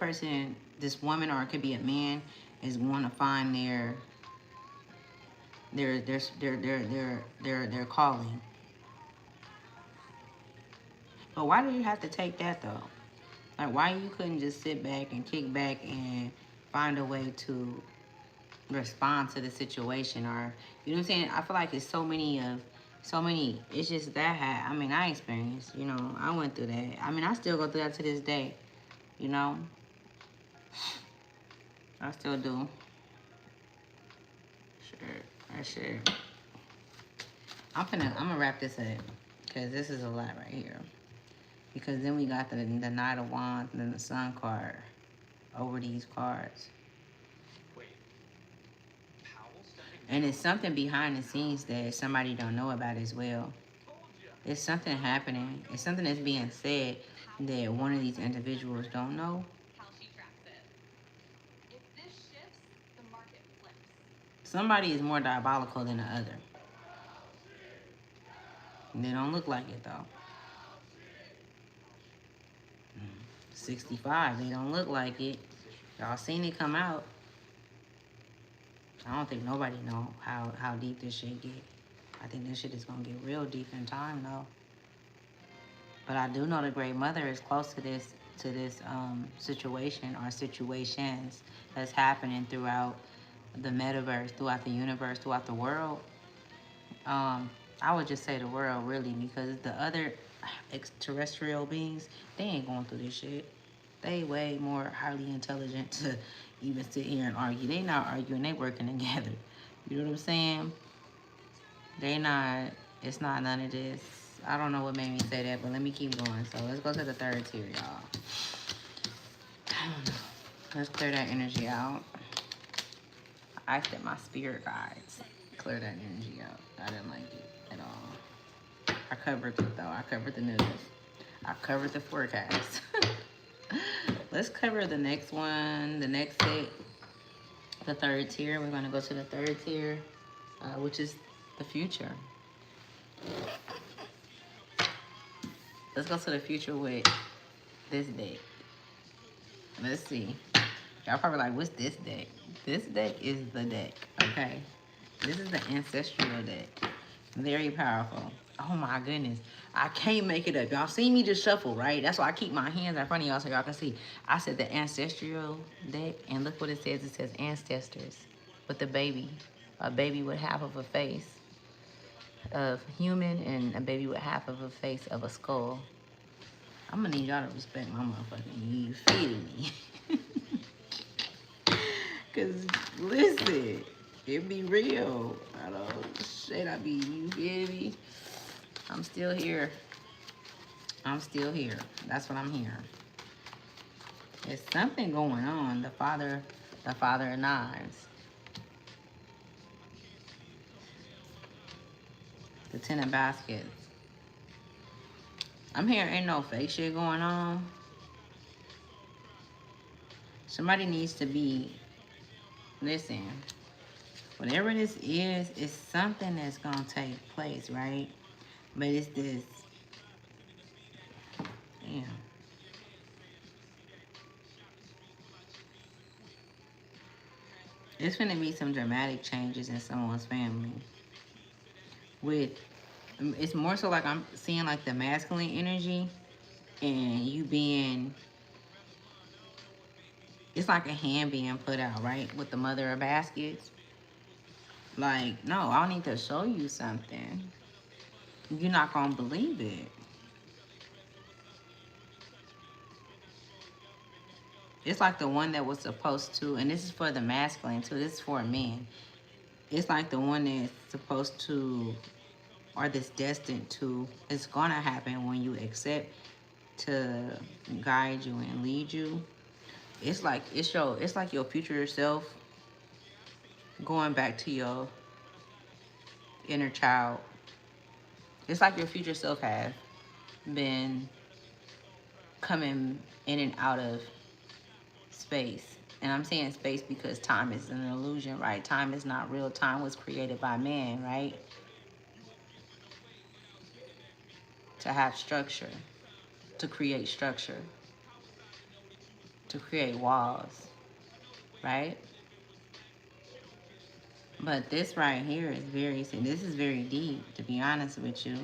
woman, or it could be a man, is going to find their calling. But why do you have to take that though? Like why you couldn't just sit back and kick back and find a way to respond to the situation, or you know what I'm saying? I feel like it's so many. It's just that I experienced. I went through that. I still go through that to this day. I still do. Sure. I'm gonna wrap this up because this is a lot right here. Because then we got the Knight of Wands and then the Sun card over these cards. And it's something behind the scenes that somebody don't know about as well. It's something happening. It's something that's being said that one of these individuals don't know. Somebody is more diabolical than the other. And they don't look like it though. 65, they don't look like it. Y'all seen it come out. I don't think nobody know how deep this shit get. I think this shit is gonna get real deep in time though. But I do know the Great Mother is close to this situation or situations that's happening throughout the metaverse, throughout the universe, throughout the world. I would just say the world really, because the other extraterrestrial beings, they ain't going through this shit. They way more highly intelligent to even sit here and argue. They not arguing, they working together. You know what I'm saying? They not, it's not none of this. I don't know what made me say that, but let me keep going. So let's go to the third tier, y'all. I don't know. Let's clear that energy out. I asked that my spirit guides clear that energy out. I didn't like it at all. I covered it though. I covered the news. I covered the forecast. Let's cover the next one, the next set, the third tier. We're going to go to the third tier, which is the future. Let's go to the future with this deck. Let's see. Y'all probably like, what's this deck? This deck is the deck, okay? This is the ancestral deck. Very powerful. Oh my goodness. I can't make it up. Y'all see me just shuffle, right? That's why I keep my hands in front of y'all so y'all can see. I said the ancestral deck, and look what it says. It says ancestors with the baby. A baby with half of a face of human and a baby with half of a face of a skull. I'm gonna need y'all to respect my motherfucking, you feel me? Cause listen, it be real. I don't shit. I be, you feel me? I'm still here. I'm still here. That's what I'm hearing. There's something going on. The father of knives. The 10 of baskets. I'm hearing ain't no fake shit going on. Somebody needs to be, listen, whatever this is, it's something that's gonna take place, right? But it's this, yeah. It's gonna be some dramatic changes in someone's family. With, it's more so like I'm seeing like the masculine energy and you being, it's like a hand being put out, right? With the mother of baskets. Like, no, I need to show you something. You're not gonna believe it. It's like the one that was supposed to, and this is for the masculine too, this is for men. It's like the one that's supposed to, or that's destined to, it's gonna happen when you accept to guide you and lead you. It's like it's like your future self going back to your inner child. It's like your future self has been coming in and out of space. And I'm saying space because time is an illusion, right? Time is not real. Time was created by man, right? To have structure, to create structure, to create walls, right? But this right here is very, this is very deep, to be honest with you.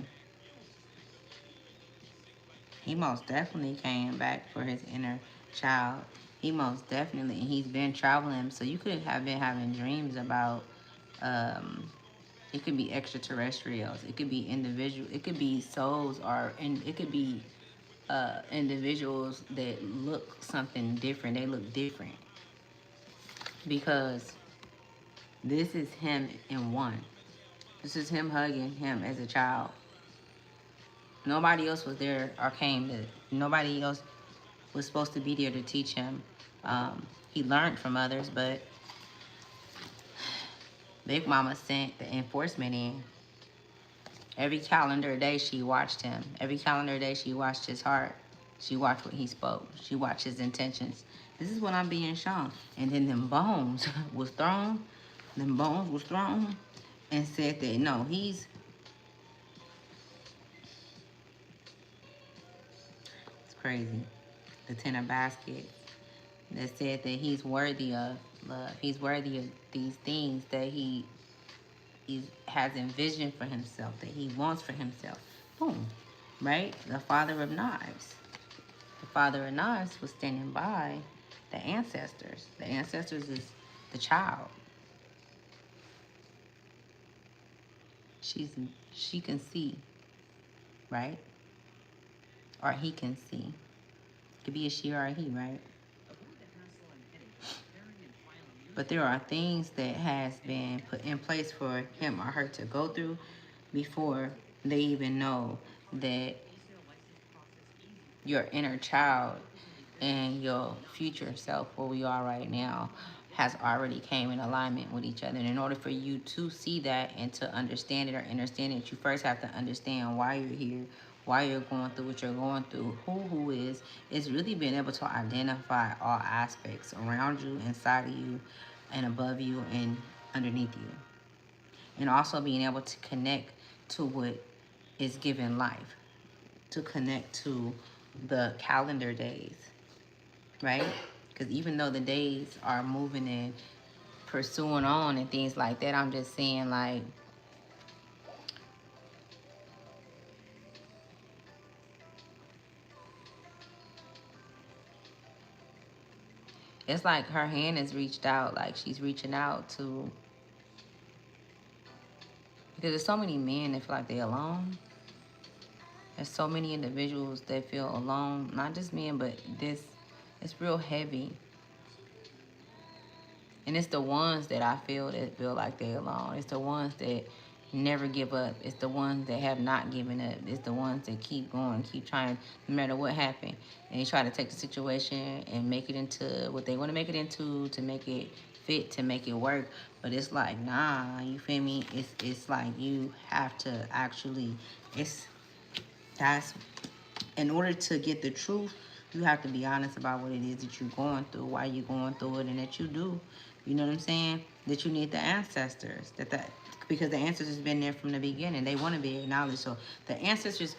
He most definitely came back for his inner child. He most definitely, and he's been traveling. So you could have been having dreams about, it could be extraterrestrials. It could be individual. It could be souls, or and it could be individuals that look something different. They look different because this is him in one. This is him hugging him as a child. Nobody else was there or came to. Nobody else was supposed to be there to teach him. He learned from others, but Big Mama sent the enforcement in. Every calendar day she watched him. Every calendar day she watched his heart. She watched what he spoke. She watched his intentions. This is what I'm being shown. And then them bones was thrown. Them bones was thrown and said that no, he's, it's crazy. The 10 of baskets that said that he's worthy of love. He's worthy of these things that he has envisioned for himself, that he wants for himself. Boom. Right? The father of knives. The father of knives was standing by the ancestors. The ancestors is the child. She can see, right? Or he can see. It could be a she or a he, right? But there are things that has been put in place for him or her to go through before they even know that your inner child and your future self, where we are right now, has already came in alignment with each other. And in order for you to see that and to understand it or understand it, you first have to understand why you're here, why you're going through what you're going through, who is. It's really being able to identify all aspects around you, inside of you, and above you, and underneath you. And also being able to connect to what is given life, to connect to the calendar days, right? Because even though the days are moving and pursuing on and things like that, I'm just saying, like, it's like her hand is reached out, like she's reaching out to, because there's so many men that feel like they're alone. There's so many individuals that feel alone, not just men, but this, it's real heavy. And it's the ones that I feel that feel like they're alone. It's the ones that never give up. It's the ones that have not given up. It's the ones that keep going, keep trying, no matter what happened. And they try to take the situation and make it into what they want to make it into, to make it fit, to make it work. But it's like, nah, you feel me? It's like you have to actually, that's, in order to get the truth, you have to be honest about what it is that you're going through, why you're going through it, and that you do. You know what I'm saying? That you need the ancestors. Because the ancestors has been there from the beginning. They want to be acknowledged. So the ancestors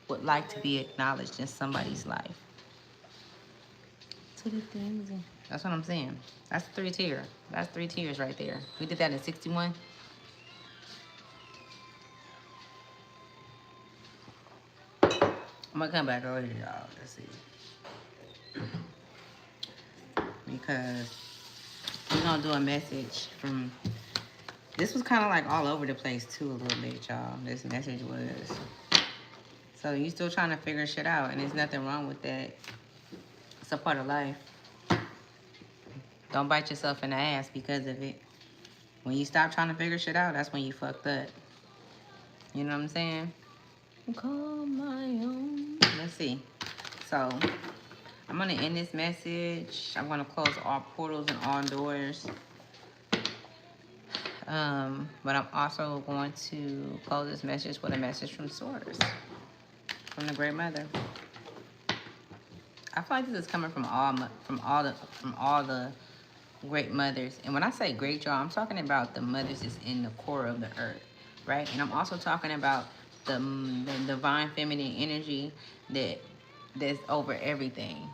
would like to be acknowledged in somebody's life. That's what I'm saying. That's 3 tiers. That's 3 tiers right there. We did that in 61. I'm gonna come back over here, y'all. Let's see. Because we're gonna do a message from, this was kind of like all over the place too, a little bit, y'all. This message was. So you still trying to figure shit out, and there's nothing wrong with that. It's a part of life. Don't bite yourself in the ass because of it. When you stop trying to figure shit out, that's when you fucked up. You know what I'm saying? Call my own. Let's see. So I'm gonna end this message. I'm gonna close all portals and all doors. But I'm also going to close this message with a message from Source, from the Great Mother. I feel like this is coming from all the great mothers. And when I say great, y'all, I'm talking about the mothers that's in the core of the earth, right? And I'm also talking about the divine feminine energy that's over everything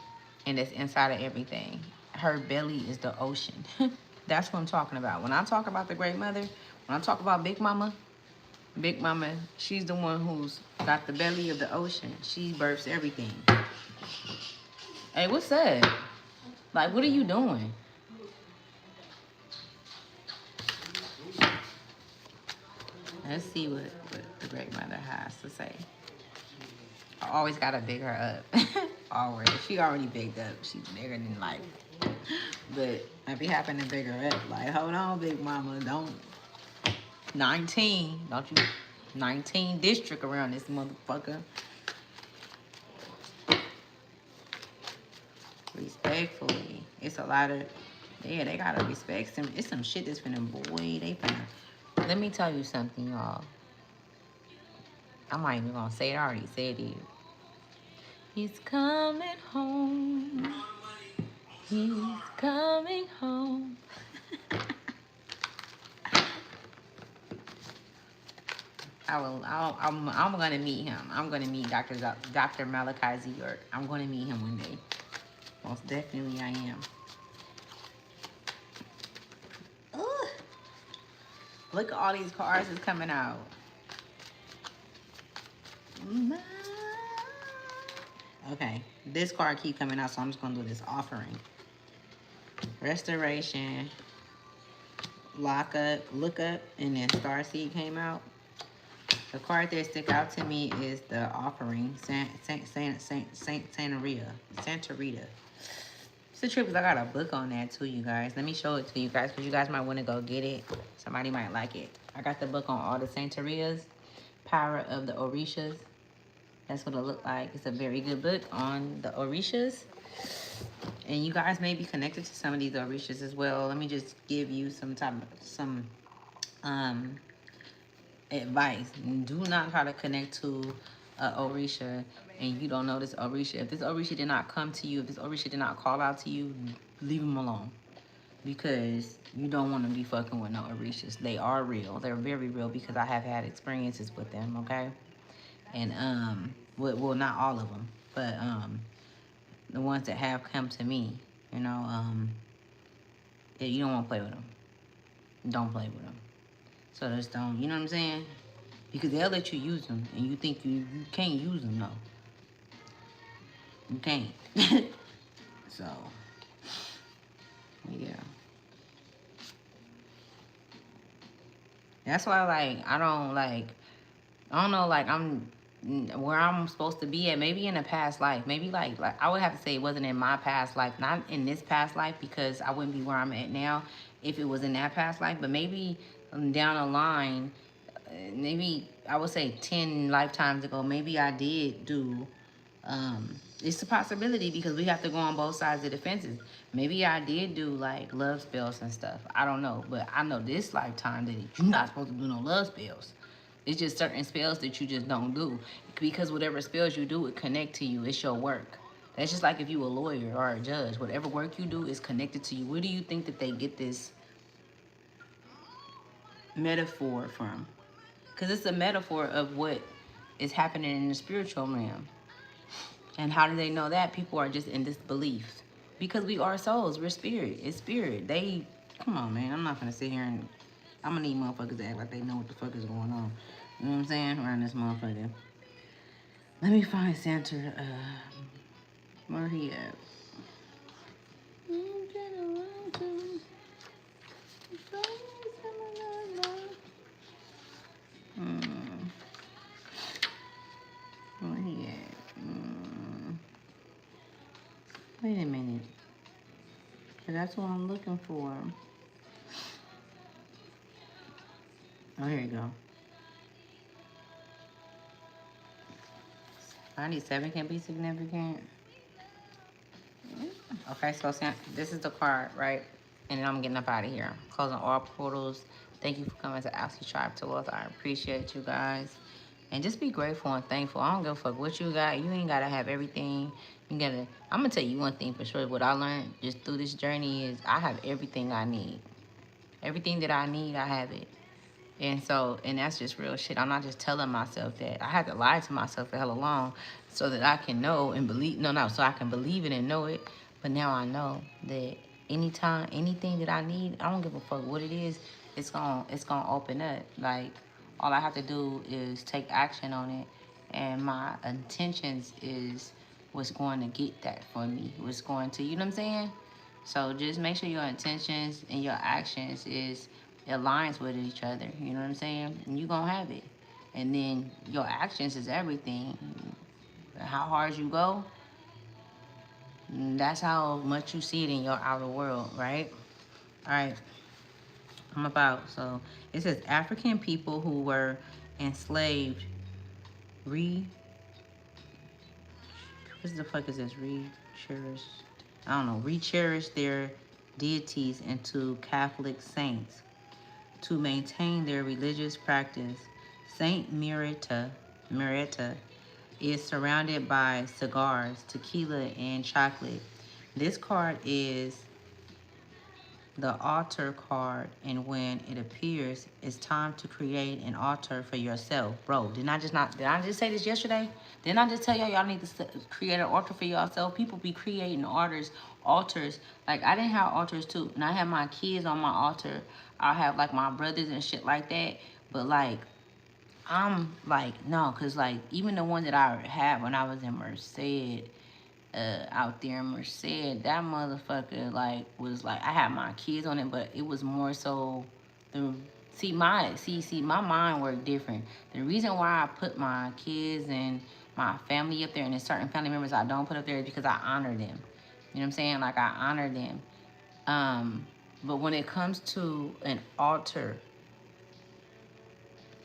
and that's inside of everything. Her belly is the ocean. That's what I'm talking about. When I talk about the great mother, when I talk about Big Mama, she's the one who's got the belly of the ocean. She births everything. Hey, what's up? Like, what are you doing? Let's see what the great mother has to say. I always gotta big her up. Always. She already bigged up. She's bigger than life. But I be having to big her up. Like, hold on, Big Mama. Don't. 19. Don't you? 19 district around this motherfucker. Respectfully. It's a lot of. Yeah, they gotta respect some. It's some shit that's finna, boy. They finna. Let me tell you something, y'all. I'm not even gonna say it. I already said it. He's coming home. He's coming home. I'm gonna meet him. I'm gonna meet Dr. Malachi Z. York. I'm gonna meet him one day. Most definitely I am. Ugh. Look at all these cards that's coming out. Okay, this card keep coming out, so I'm just gonna do this offering. Restoration, look up, and then Starseed came out. The card that stick out to me is the offering, Santa Rita. It's a trip because I got a book on that too, you guys. Let me show it to you guys because you guys might want to go get it. Somebody might like it. I got the book on all the Santa Ritas, Power of the Orishas. That's what it looked like. It's a very good book on the Orishas. And you guys may be connected to some of these Orishas as well. Let me just give you some um advice. Do not try to connect to Orisha and you don't know this Orisha. If this Orisha did not come to you, if this Orisha did not call out to you, leave them alone. Because you don't want to be fucking with no Orishas. They are real. They're very real because I have had experiences with them, okay? And well, not all of them, but the ones that have come to me, you know, yeah, you don't want to play with them. Don't play with them. So just don't, you know what I'm saying? Because they'll let you use them, and you think you can't use them, no. You can't. So, yeah. That's why, like, I don't know, like, I'm where I'm supposed to be at. Maybe in a past life. Maybe, like I would have to say it wasn't in my past life. Not in this past life, because I wouldn't be where I'm at now if it was in that past life. But maybe down the line, maybe I would say 10 lifetimes ago, maybe I did do it's a possibility because we have to go on both sides of the fences. Maybe I did do like love spells and stuff. I don't know, but I know this lifetime that you're not supposed to do no love spells. It's just certain spells that you just don't do because whatever spells you do, it connect to you. It's your work. That's just like if you a lawyer or a judge. Whatever work you do is connected to you. Where do you think that they get this metaphor from? Because it's a metaphor of what is happening in the spiritual realm. And how do they know that? People are just in disbelief. Because we are souls. We're spirit. It's spirit. They, come on, man. I'm not going to sit here and, I'm going to need motherfuckers to act like they know what the fuck is going on. You know what I'm saying? Around this motherfucker. Let me find Santa. Where he at? Where he at? Wait a minute. That's what I'm looking for. Oh, here you go. 97 can be significant. Okay, so this is the card, right? And then I'm getting up out of here. Closing all portals. Thank you for coming to Ashley Tribe to Wealth. I appreciate you guys. And just be grateful and thankful. I don't give a fuck what you got. You ain't gotta have everything. You gotta. I'm gonna tell you one thing for sure. What I learned just through this journey is I have everything I need. Everything that I need, I have it. And so, and that's just real shit. I'm not just telling myself that. I had to lie to myself for hella long so that I can know and believe. No, so I can believe it and know it. But now I know that anytime, anything that I need, I don't give a fuck what it is. It's gonna open up. Like all I have to do is take action on it, and my intentions is what's going to get that for me. What's going to, you know what I'm saying? So just make sure your intentions and your actions is aligns with each other. You know what I'm saying? And you gonna have it. And then your actions is everything. How hard you go, that's how much you see it in your outer world, right? All right, I'm about. So it says African people who were enslaved what the fuck is this? Re-cherished. I don't know. Re-cherished their deities into Catholic saints to maintain their religious practice. Saint Miretta is surrounded by cigars, tequila, and chocolate. This card is the altar card, and when it appears, it's time to create an altar for yourself. Bro, did I just say this yesterday? Didn't I just tell y'all need to create an altar for yourself? People be creating altars. Like I didn't have altars too, and I had my kids on my altar. I have like my brothers and shit like that. But like I'm like no, cause like even the one that I had when I was in Merced, out there in Merced, that motherfucker like was like I had my kids on it, but it was more so the my mind worked different. The reason why I put my kids and my family up there and there's certain family members I don't put up there is because I honor them. You know what I'm saying? Like I honor them. But when it comes to an altar,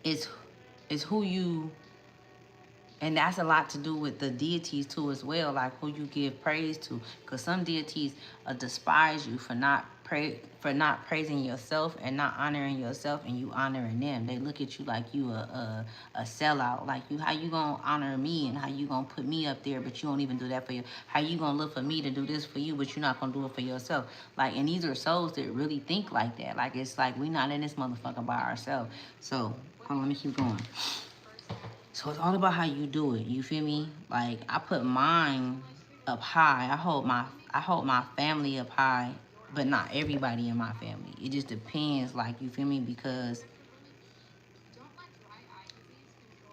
it's who you And that's a lot to do with the deities too as well, like who you give praise to. Because some deities despise you for not praising yourself and not honoring yourself, and you honoring them. They look at you like you a sellout. Like, you, how you gonna honor me and how you gonna put me up there, but you don't even do that for you. How you gonna look for me to do this for you, but you're not gonna do it for yourself. Like, and these are souls that really think like that. Like, it's like we not in this motherfucker by ourselves. So hold on, let me keep going. So it's all about how you do it. You feel me? Like, I put mine up high. I hold my family up high, but not everybody in my family. It just depends, like, you feel me? Because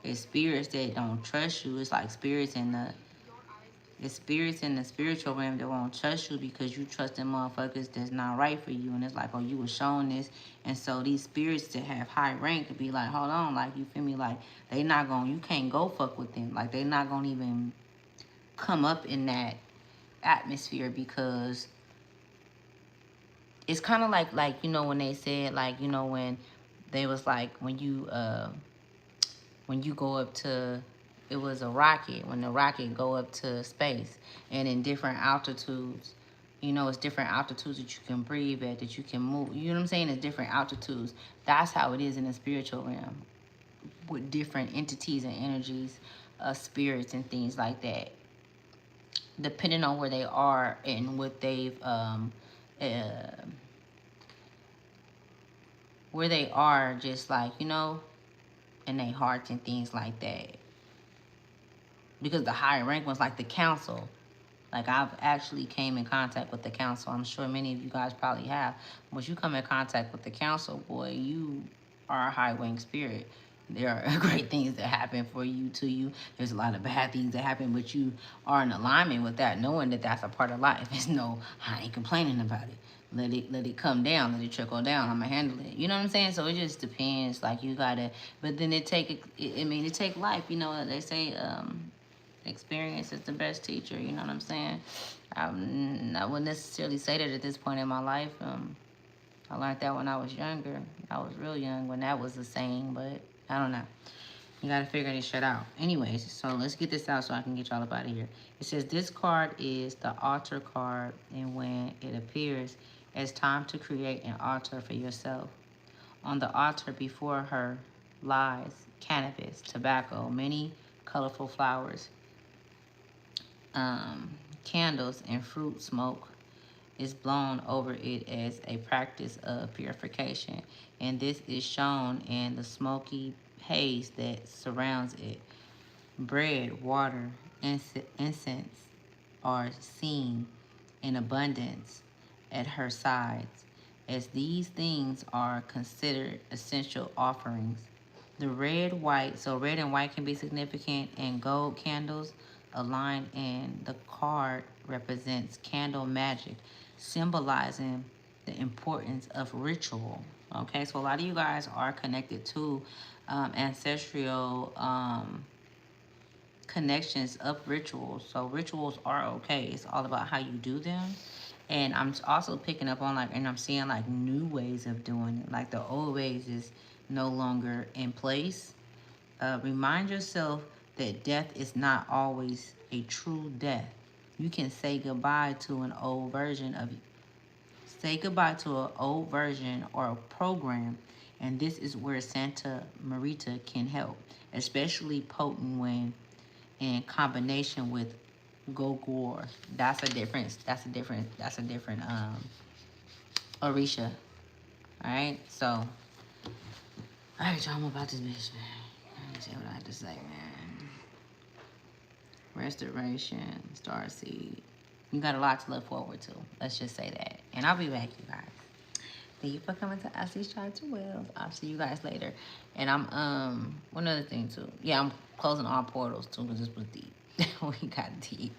it's spirits that don't trust you. It's like spirits in the spiritual realm that won't trust you because you trust them motherfuckers that's not right for you. And it's like, oh, you were shown this. And so these spirits that have high rank could be like, hold on, like, you feel me? Like, they not gonna, you can't go fuck with them. Like, they not gonna even come up in that atmosphere, because it's kind of like, you know, when they said, like, you know, when they was like, when you go up to, it was a rocket, when the rocket go up to space, and in different altitudes, you know, it's different altitudes that you can breathe at, that you can move, you know what I'm saying? It's different altitudes. That's how it is in the spiritual realm, with different entities and energies, spirits and things like that, depending on where they are and what they've uh, where they are, just like, you know, in their hearts and things like that. Because the higher rank ones, like the council, like, I've actually came in contact with the council. I'm sure many of you guys probably have. Once you come in contact with the council, boy, you are a high wing spirit. There are great things that happen for you, to you. There's a lot of bad things that happen, but you are in alignment with that, knowing that that's a part of life. It's no, I ain't complaining about it. Let it come down, let it trickle down. I'ma handle it. You know what I'm saying? So it just depends. Like, you gotta, but then it take life. You know, they say, experience is the best teacher. You know what I'm saying? I wouldn't necessarily say that at this point in my life. I learned that when I was younger. I was real young when that was a saying, but I don't know. You gotta figure this shit out. Anyways, so let's get this out so I can get y'all up out of here. It says this card is the altar card, and when it appears, it's time to create an altar for yourself. On the altar before her lies cannabis, tobacco, many colorful flowers, candles, and fruit smoke is blown over it as a practice of purification, and this is shown in the smoky haze that surrounds it. Bread, water, incense are seen in abundance at her sides, as these things are considered essential offerings. The red and white can be significant, and gold candles aligned in the card represents candle magic, symbolizing the importance of ritual. Okay, so a lot of you guys are connected to ancestral connections of rituals. So rituals are okay. It's all about how you do them. And I'm also picking up on, like, and I'm seeing like new ways of doing it. Like, the old ways is no longer in place. Remind yourself that death is not always a true death. You can say goodbye to an old version of say goodbye to an old version or a program, and this is where Santa Marita can help, especially potent when in combination with Gogor. That's a different. Orisha. All right. So, all right, y'all. I'm about this bitch, man. Let me see what I have to say, man. Restoration, Starseed. You got a lot to look forward to. Let's just say that. And I'll be back, you guys. Thank you for coming to Ashley's Chart to Wells. I'll see you guys later. And I'm one other thing too. Yeah, I'm closing all portals too, because this was deep. We got deep.